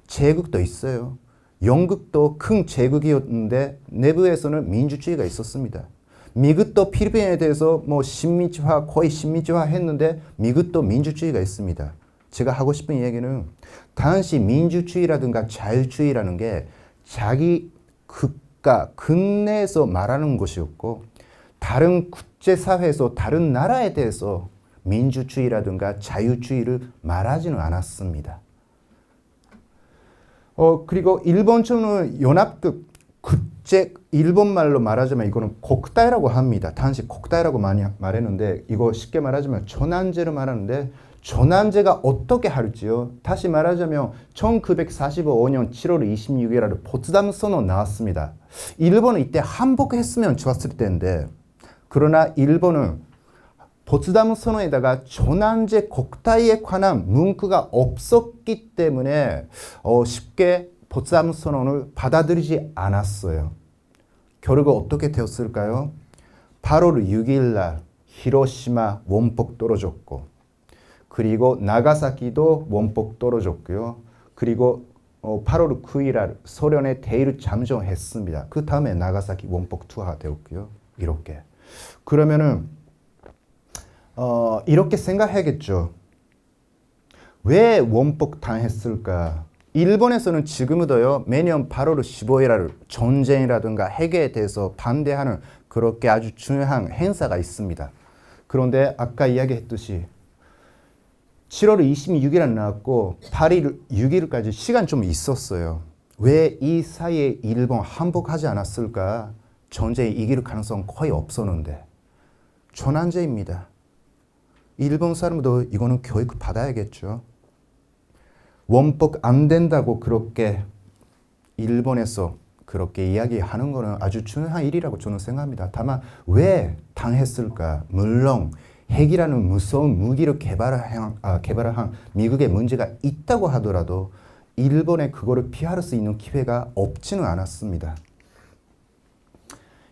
제국도 있어요. 영국도 큰 제국이었는데 내부에서는 민주주의가 있었습니다. 미국도 필리핀에 대해서 거의 친미주화 했는데 미국도 민주주의가 있습니다. 제가 하고 싶은 얘기는 당시 민주주의라든가 자유주의라는 게 자기 국가 근내에서 말하는 것이었고 다른 국제사회에서 다른 나라에 대해서 민주주의라든가 자유주의를 말하지는 않았습니다. 그리고 일본처는 연합국 국제 일본말로 말하자면 이거는 국다이라고 합니다. 당시 국다이라고 많이 말했는데 이거 쉽게 말하자면 전환제를 말하는데 전환제가 어떻게 할지요? 다시 말하자면 1945년 7월 26일에 포츠담 선언 나왔습니다. 일본은 이때 항복했으면 좋았을 텐데 그러나 일본은 포츠담 선언에다가 전환제 국다이에 관한 문구가 없었기 때문에 쉽게 포츠담 선언을 받아들이지 않았어요. 결국 어떻게 되었을까요? 8월 6일 날 히로시마 원폭 떨어졌고 그리고 나가사키도 원폭 떨어졌고요. 그리고 8월 9일 날 소련의 대일을 잠정했습니다. 그 다음에 나가사키 원폭 투하가 되었고요. 이렇게. 그러면은 이렇게 생각해야겠죠. 왜 원폭 당했을까? 일본에서는 지금도요 매년 8월 15일 날 전쟁이라든가 핵에 대해서 반대하는 그렇게 아주 중요한 행사가 있습니다. 그런데 아까 이야기했듯이 7월 26일에 나왔고 8일, 6일까지 시간 좀 있었어요. 왜 이 사이에 일본 항복하지 않았을까? 전쟁이 이길 가능성 거의 없었는데 전환제입니다. 일본 사람도 이거는 교육 받아야겠죠. 원폭 안 된다고 그렇게 일본에서 그렇게 이야기하는 거는 아주 중요한 일이라고 저는 생각합니다. 다만 왜 당했을까? 물론 핵이라는 무서운 무기를 개발한 미국의 문제가 있다고 하더라도 일본에 그거를 피할 수 있는 기회가 없지는 않았습니다.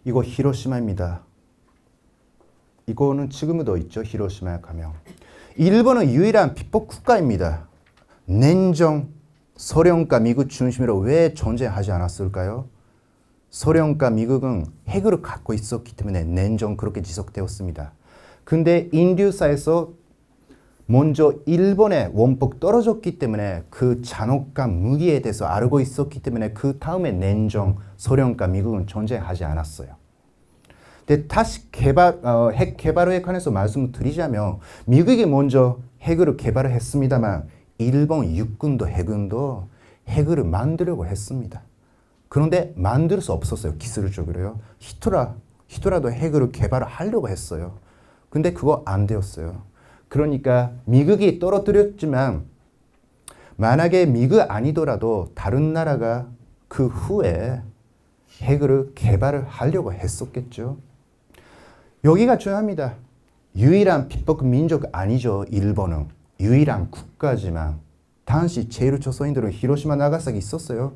이거 히로시마입니다. 이거는 지금도 있죠. 히로시마에 가면. 일본은 유일한 비폭 국가입니다. 냉전, 소련과 미국 중심으로 왜 전쟁하지 않았을까요? 소련과 미국은 핵을 갖고 있었기 때문에 냉전 그렇게 지속되었습니다. 근데 인류사에서 먼저 일본의 원폭 떨어졌기 때문에 그 잔혹한 무기에 대해서 알고 있었기 때문에 그 다음에 냉전 소련과 미국은 전쟁하지 않았어요. 근데 다시 핵 개발에 관해서 말씀을 드리자면 미국이 먼저 핵을 개발을 했습니다만 일본 육군도 해군도 핵을 만들려고 했습니다. 그런데 만들 수 없었어요. 기술적으로요. 히틀러도 핵을 개발을 하려고 했어요. 근데 그거 안 되었어요. 그러니까 미국이 떨어뜨렸지만 만약에 미국 아니더라도 다른 나라가 그 후에 핵을 개발을 하려고 했었겠죠. 여기가 중요합니다. 유일한 비폭 민족 아니죠. 일본은. 유일한 국가지만 당시 제일조선인들은 히로시마 나가사키 있었어요.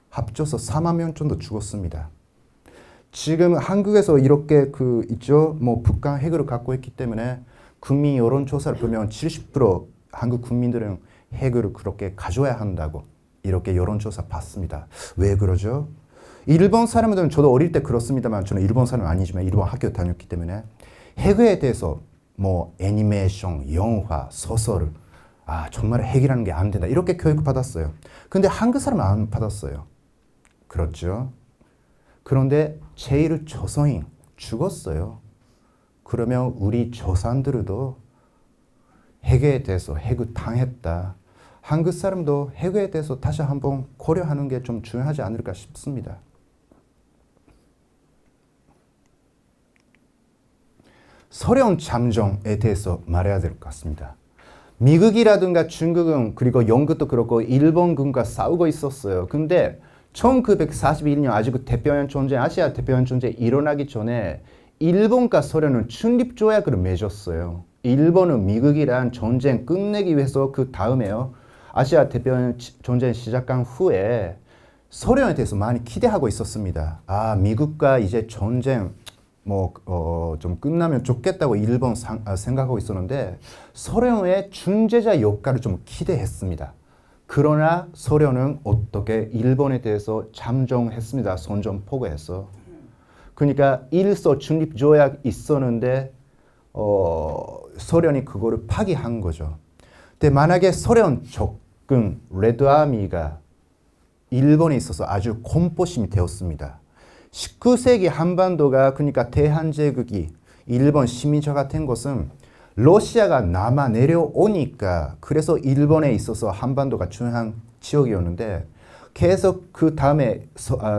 합쳐서 4만 명 정도 죽었습니다. 지금 한국에서 이렇게 있죠. 뭐 북한 핵을 갖고 있기 때문에 국민 여론조사를 보면 70% 한국 국민들은 핵을 그렇게 가져야 한다고 이렇게 여론조사 받습니다. 왜 그러죠? 일본 사람들은 저도 어릴 때 그렇습니다만 저는 일본 사람은 아니지만 일본 학교 다녔기 때문에 핵에 대해서 뭐 애니메이션, 영화, 소설 정말 핵이라는 게 안 된다 이렇게 교육 받았어요. 근데 한국 사람은 안 받았어요. 그렇죠? 그런데 제일조선인 죽었어요. 그러면 우리 조상들도 핵에 대해서 핵을 당했다. 한국 사람도 핵에 대해서 다시 한번 고려하는 게 좀 중요하지 않을까 싶습니다. 소련 잠정에 대해서 말해야 될 것 같습니다. 미국이라든가 중국은 그리고 영국도 그렇고 일본군과 싸우고 있었어요. 근데 1941년 아직 대평양 전쟁, 아시아 대평양 전쟁 일어나기 전에 일본과 소련은 중립조약을 맺었어요. 일본은 미국이랑 전쟁 끝내기 위해서 그 다음에요. 아시아 대평양 전쟁 시작한 후에 소련에 대해서 많이 기대하고 있었습니다. 미국과 이제 전쟁 좀 끝나면 좋겠다고 일본 생각하고 있었는데 소련의 중재자 역할을 좀 기대했습니다. 그러나 소련은 어떻게 일본에 대해서 잠정했습니다. 선전포고해서. 그러니까 일서 중립조약 있었는데 소련이 그거를 파기한 거죠. 근데 만약에 소련 적군 레드아미가 일본에 있어서 아주 공포심이 되었습니다. 19세기 한반도가 그러니까 대한제국이 일본 식민지가 된 것은 러시아가 남아 내려오니까 그래서 일본에 있어서 한반도가 중요한 지역이었는데 계속 그 다음에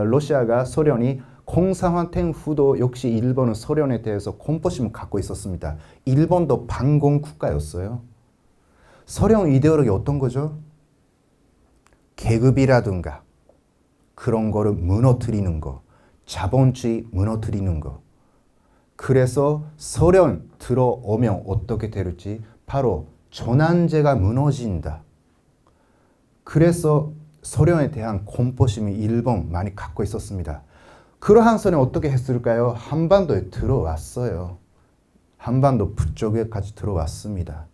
러시아가 소련이 공산화된 후도 역시 일본은 소련에 대해서 공포심을 갖고 있었습니다. 일본도 반공 국가였어요. 소련 이데올로기 어떤 거죠? 계급이라든가 그런 거를 무너뜨리는 거, 자본주의 무너뜨리는 거. 그래서 소련 들어오면 어떻게 될지 바로 전환제가 무너진다. 그래서 소련에 대한 공포심이 일본 많이 갖고 있었습니다. 그러한 소련 어떻게 했을까요? 한반도에 들어왔어요. 한반도 북쪽에까지 들어왔습니다.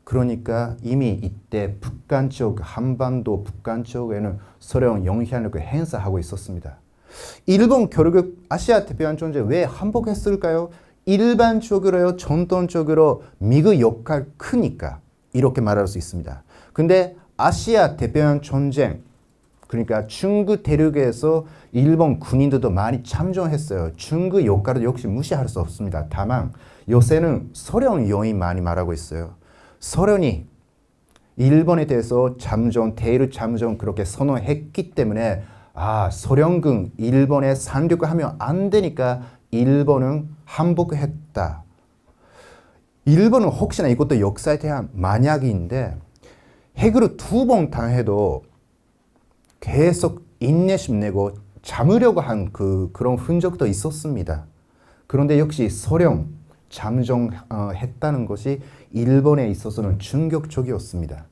그러니까 이미 이때 북한 쪽, 한반도 북한 쪽에는 소련 영향력을 행사하고 있었습니다. 일본 결국 아시아 태평양 전쟁 왜 항복했을까요? 일반적으로요, 전통적으로 미국 역할 크니까 이렇게 말할 수 있습니다. 근데 아시아 태평양 전쟁, 그러니까 중국 대륙에서 일본 군인들도 많이 참전했어요. 중국 역할을 역시 무시할 수 없습니다. 다만 요새는 소련 요인 많이 말하고 있어요. 소련이 일본에 대해서 잠정, 대일 잠정 그렇게 선언했기 때문에 소련군 일본에 상륙하면 안 되니까 일본은 항복했다. 일본은 혹시나 이것도 역사에 대한 만약인데 핵으로 2번 당해도 계속 인내심 내고 참으려고 한 그런 흔적도 있었습니다. 그런데 역시 소련 잠정했다는 것이 일본에 있어서는 충격적이었습니다.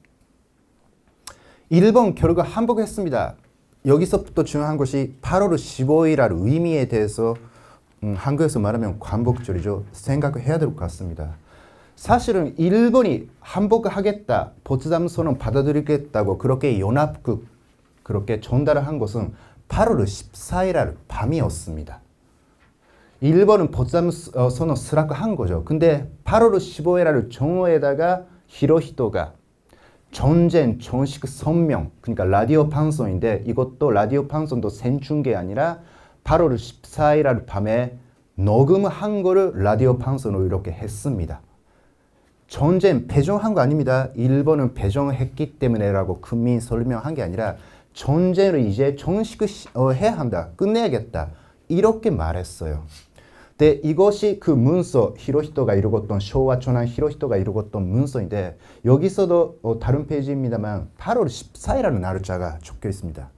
일본 결국 항복했습니다. 여기서부터 중요한 것이 8월 15일날 의미에 대해서 한국에서 말하면 광복절이죠. 생각해야 될 것 같습니다. 사실은 일본이 항복하겠다, 포츠담 선언 받아들이겠다고 그렇게 연합국 그렇게 전달을 한 것은 8월 14일 밤이었습니다. 일본은 포츠담 선언 수락한 거죠. 근데 8월 15일 정오에다가 히로히토가 전쟁 정식 선명, 그러니까 라디오 방송인데 이것도 라디오 방송도 생중계 아니라 8월 14일 밤에 녹음한 거를 라디오 방송으로 이렇게 했습니다. 전쟁 배정한 거 아닙니다. 일본은 배정했기 때문에라고 국민 설명한 게 아니라 전쟁을 이제 정식 해야 한다. 끝내야겠다. 이렇게 말했어요. 근데 이것이 그 문서, 히로히토가 이루었던 쇼와 초난 히로히토가 이루었던 문서인데 여기서도 다른 페이지입니다만 8월 14일이라는 날짜가 적혀 있습니다.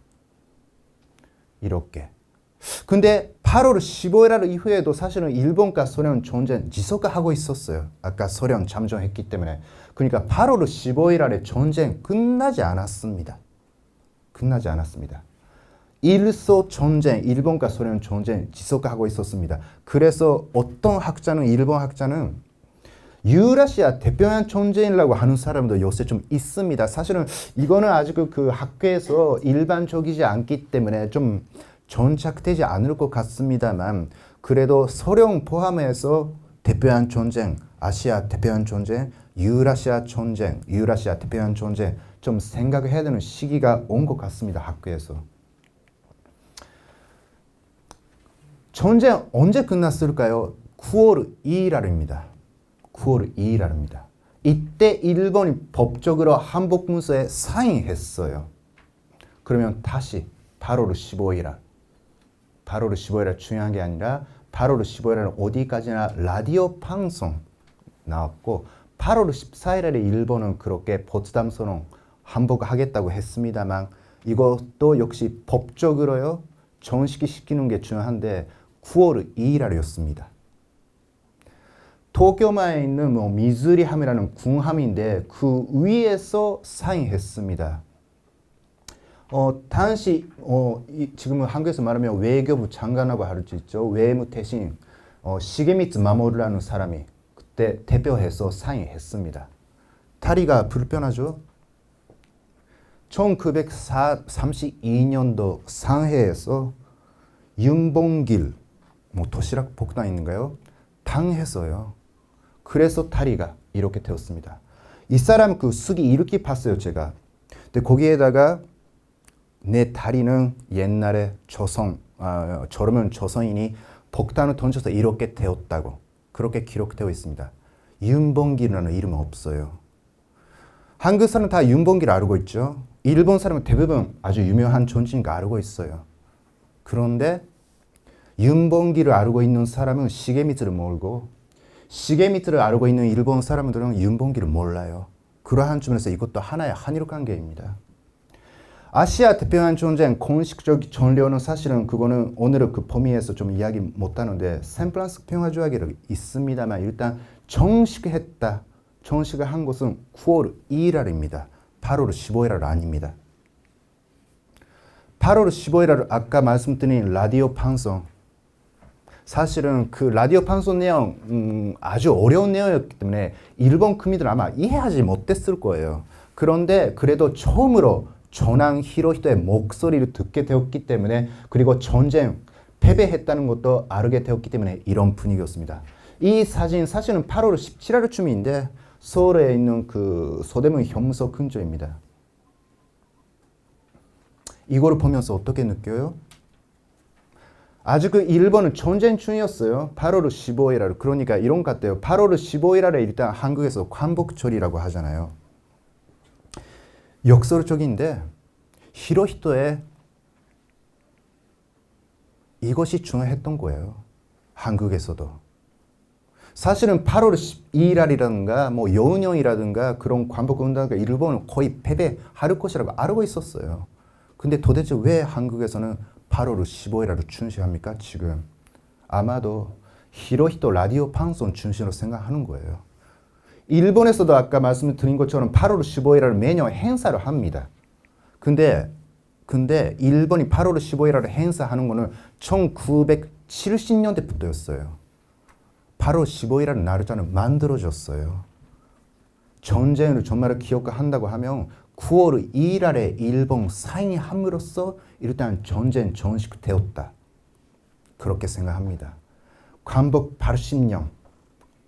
이렇게. 근데 8월 15일 이후에도 사실은 일본과 소련 전쟁 지속하고 있었어요. 아까 소련 잠정했기 때문에. 그러니까 8월 15일에 전쟁 끝나지 않았습니다. 끝나지 않았습니다. 일소 전쟁, 일본과 소련 전쟁 지속하고 있었습니다. 그래서 어떤 학자는, 일본 학자는 유라시아 대표한 전쟁이라고 하는 사람도 요새 좀 있습니다. 사실은 이거는 아직 그 학계에서 일반적이지 않기 때문에 좀 정착되지 않을 것 같습니다만 그래도 소련 포함해서 대표한 전쟁, 아시아 대표한 전쟁, 유라시아 전쟁, 유라시아 대표한 전쟁 좀 생각해야 되는 시기가 온 것 같습니다. 학교에서. 전쟁 언제 끝났을까요? 9월 2일입니다. 9월 2일입니다. 이때 일본이 법적으로 한복문서에 사인했어요. 그러면 다시 8월 15일 8월 15일 중요한 게 아니라 8월 15일은 어디까지나 라디오 방송 나왔고 8월 14일에 일본은 그렇게 포츠담 선언 한복하겠다고 했습니다만 이것도 역시 법적으로요 정식이 시키는 게 중요한데 9월 2일이었습니다. 도쿄마에 있는 미즈리함이라는 궁함인데 그 위에서 사인했습니다. 당시 지금은 한국에서 말하면 외교부 장관이라고 할 수 있죠. 외무대신 시게미츠 마모루라는 사람이 그때 대표해서 사인했습니다. 다리가 불편하죠. 1932년도 상해에서 윤봉길 도시락 폭탄인가요? 당했어요. 그래서 다리가 이렇게 되었습니다. 이 사람 그 수기 이렇게 봤어요, 제가. 근데 거기에다가 내 다리는 옛날에 저러면 조선인이 폭탄을 던져서 이렇게 되었다고 그렇게 기록되어 있습니다. 윤봉길이라는 이름은 없어요. 한국 사람은 다 윤봉길 알고 있죠. 일본 사람은 대부분 아주 유명한 존재인 거 알고 있어요. 그런데 윤봉길을 알고 있는 사람은 시게미츠를 모르고 시게미츠를 알고 있는 일본 사람들은 윤봉길을 몰라요. 그러한 점에서 이것도 하나의 한일 관계입니다. 아시아 대표한 전쟁 공식적 전례는 사실은 그거는 오늘은 그 범위에서 좀 이야기 못하는데 샌프란시스코 평화조약이 있습니다만 일단 정식을 한 것은 9월 2일입니다. 8월 15일 아닙니다. 8월 15일 아까 말씀드린 라디오 방송 사실은 그 라디오 방송 내용 아주 어려운 내용이었기 때문에 일본 국민들은 아마 이해하지 못했을 거예요. 그런데 그래도 처음으로 전황 히로히토의 목소리를 듣게 되었기 때문에 그리고 전쟁 패배했다는 것도 알게 되었기 때문에 이런 분위기였습니다. 이 사진 사실은 8월 17일쯤인데 서울에 있는 그 서대문 형무소 근처입니다. 이거를 보면서 어떻게 느껴요? 아주 그 일본은 전쟁 중이었어요. 8월 15일 그러니까 이런 것 같아요. 8월 15일에 일단 한국에서 광복절이라고 하잖아요. 역설적인데 히로히토의 이것이 중요했던 거예요. 한국에서도. 사실은 8월 12일이라든가 뭐 여운형이라든가 그런 광복운동가 일본은 거의 패배할 것이라고 알고 있었어요. 근데 도대체 왜 한국에서는 8월 15일을 중시합니까? 지금 아마도 히로히토 라디오 방송 중심으로 생각하는 거예요. 일본에서도 아까 말씀드린 것처럼 8월 15일을 매년 행사를 합니다. 근데 일본이 8월 15일을 행사하는 거는 1970년대부터였어요. 8월 15일이라는 날짜는 만들어졌어요. 전쟁을 정말 기억한다고 하면 9월 2일에 일본 사인함으로써 일단 전쟁 종식되었다. 그렇게 생각합니다. 광복 80년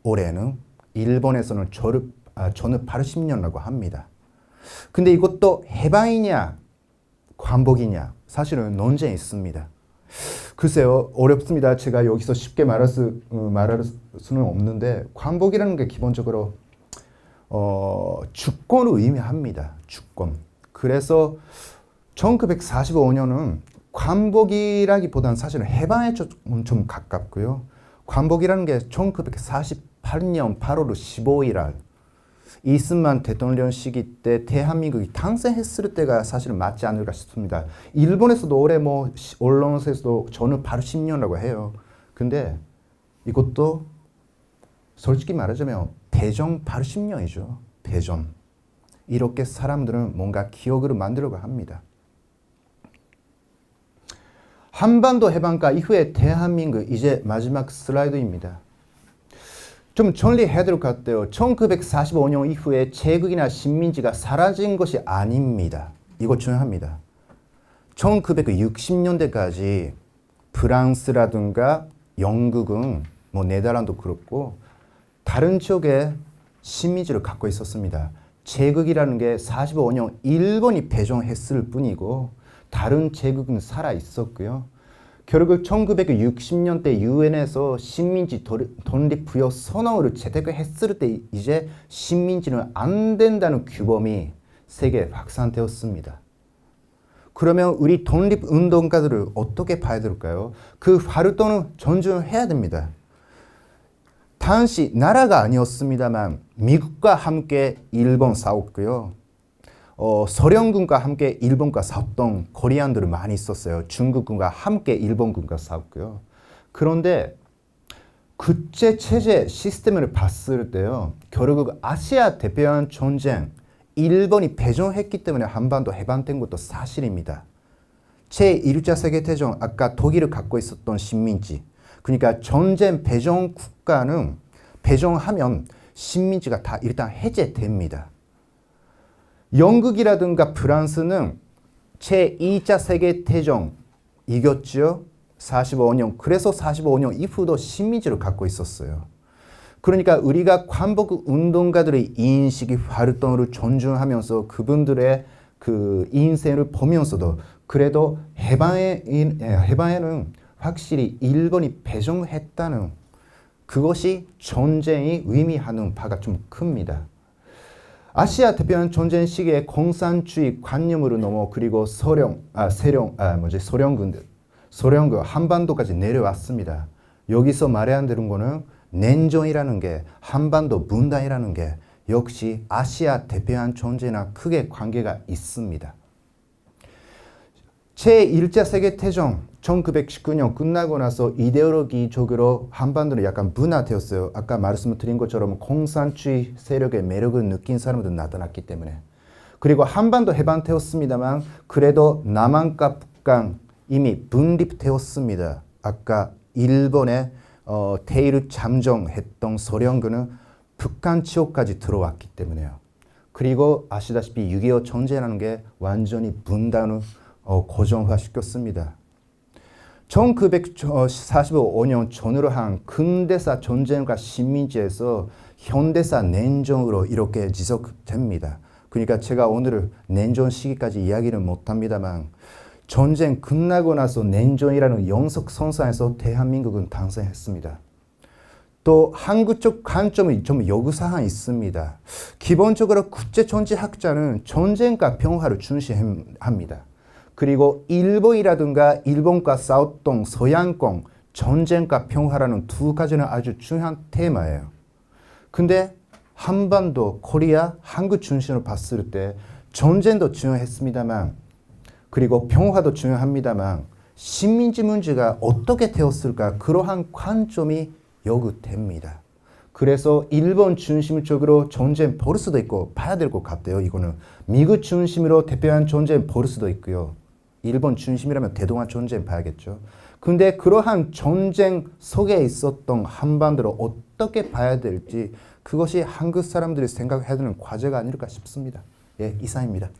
올해는 일본에서는 전후 80년이라고 합니다. 근데 이것도 해방이냐 광복이냐 사실은 논쟁이 있습니다. 글쎄요, 어렵습니다. 제가 여기서 쉽게 말할 수는 없는데 광복이라는 게 기본적으로 주권을 의미합니다. 주권. 그래서 1945년은 광복이라기보다는 사실은 해방에 좀 가깝고요. 광복이라는 게 1948년 8월 15일 이승만 대통령 시기 때 대한민국이 탄생했을 때가 사실은 맞지 않을까 싶습니다. 일본에서도 올해 언론에서도 전후 80년이라고 해요. 근데 이것도 솔직히 말하자면 대전 80년이죠. 대전. 이렇게 사람들은 뭔가 기억을 만들려고 합니다. 한반도 해방과 이후에 대한민국 이제 마지막 슬라이드입니다. 좀 정리해야 될 것 같아요. 1945년 이후에 제국이나 식민지가 사라진 것이 아닙니다. 이거 중요합니다. 1960년대까지 프랑스라든가 영국은 네덜란드도 그렇고 다른 지역에 식민지를 갖고 있었습니다. 제국이라는 게 45년 일본이 배정했을 뿐이고 다른 제국은 살아 있었고요. 결국 1960년대 유엔에서 식민지 독립부여 선언을 제대로 했을 때 이제 식민지는 안 된다는 규범이 세계에 확산되었습니다. 그러면 우리 독립운동가들을 어떻게 봐야 될까요? 그 활동은 존중해야 됩니다. 당시 나라가 아니었습니다만 미국과 함께 일본 싸웠고요. 소련군과 함께 일본과 싸웠던 코리안들이 많이 있었어요. 중국군과 함께 일본군과 싸웠고요. 그런데 국제체제 시스템을 봤을 때요. 결국 아시아 대표한 전쟁, 일본이 배정했기 때문에 한반도 해방된 것도 사실입니다. 제1차 세계대전, 아까 독일을 갖고 있었던 식민지. 그러니까 전쟁 배정 국가는 배정하면 식민지가 다 일단 해제됩니다. 영국이라든가 프랑스는 제2차 세계대전 이겼죠. 45년. 그래서 45년 이후도 식민지를 갖고 있었어요. 그러니까 우리가 광복 운동가들의 인식이 활동을 존중하면서 그분들의 그 인생을 보면서도 그래도 해방에는 확실히 일본이 배정했다는 그것이 전쟁이 의미하는 바가 좀 큽니다. 아시아 대표한 전쟁 시기에 공산주의 관념으로 넘어 그리고 소련군 한반도까지 내려왔습니다. 여기서 말해야 되는 거는 냉전이라는 게 한반도 분단이라는 게 역시 아시아 대표한 전쟁이나 크게 관계가 있습니다. 제1차 세계대전 1919년 끝나고 나서 이데올로기적으로 한반도는 약간 분화되었어요. 아까 말씀드린 것처럼 공산주의 세력의 매력을 느낀 사람들 나타났기 때문에. 그리고 한반도 해방되었습니다만 그래도 남한과 북한 이미 분립되었습니다. 아까 일본의 대의를 잠정했던 소련군은 북한 지역까지 들어왔기 때문에요. 그리고 아시다시피 6.25 전쟁이라는 게 완전히 분단을 고정화시켰습니다. 1945년 전후로 한 근대사 전쟁과 식민지에서 현대사 냉전으로 이렇게 지속됩니다. 그러니까 제가 오늘 냉전 시기까지 이야기는 못합니다만 전쟁 끝나고 나서 냉전이라는 영석선상에서 대한민국은 탄생했습니다. 또 한국적 관점이 좀 요구사항이 있습니다. 기본적으로 국제정치학자는 전쟁과 평화를 중시합니다. 그리고 일본이라든가 일본과 싸웠던 서양권 전쟁과 평화라는 두 가지는 아주 중요한 테마예요. 근데 한반도, 코리아, 한국 중심으로 봤을 때 전쟁도 중요했습니다만 그리고 평화도 중요합니다만 식민지 문제가 어떻게 되었을까 그러한 관점이 요구됩니다. 그래서 일본 중심적으로 전쟁 벌일 수도 있고 봐야 될 것 같아요. 이거는 미국 중심으로 대표한 전쟁 벌일 수도 있고요. 일본 중심이라면 대동아 전쟁 봐야겠죠. 근데 그러한 전쟁 속에 있었던 한반도를 어떻게 봐야 될지 그것이 한국 사람들이 생각해야 되는 과제가 아닐까 싶습니다. 예, 이상입니다.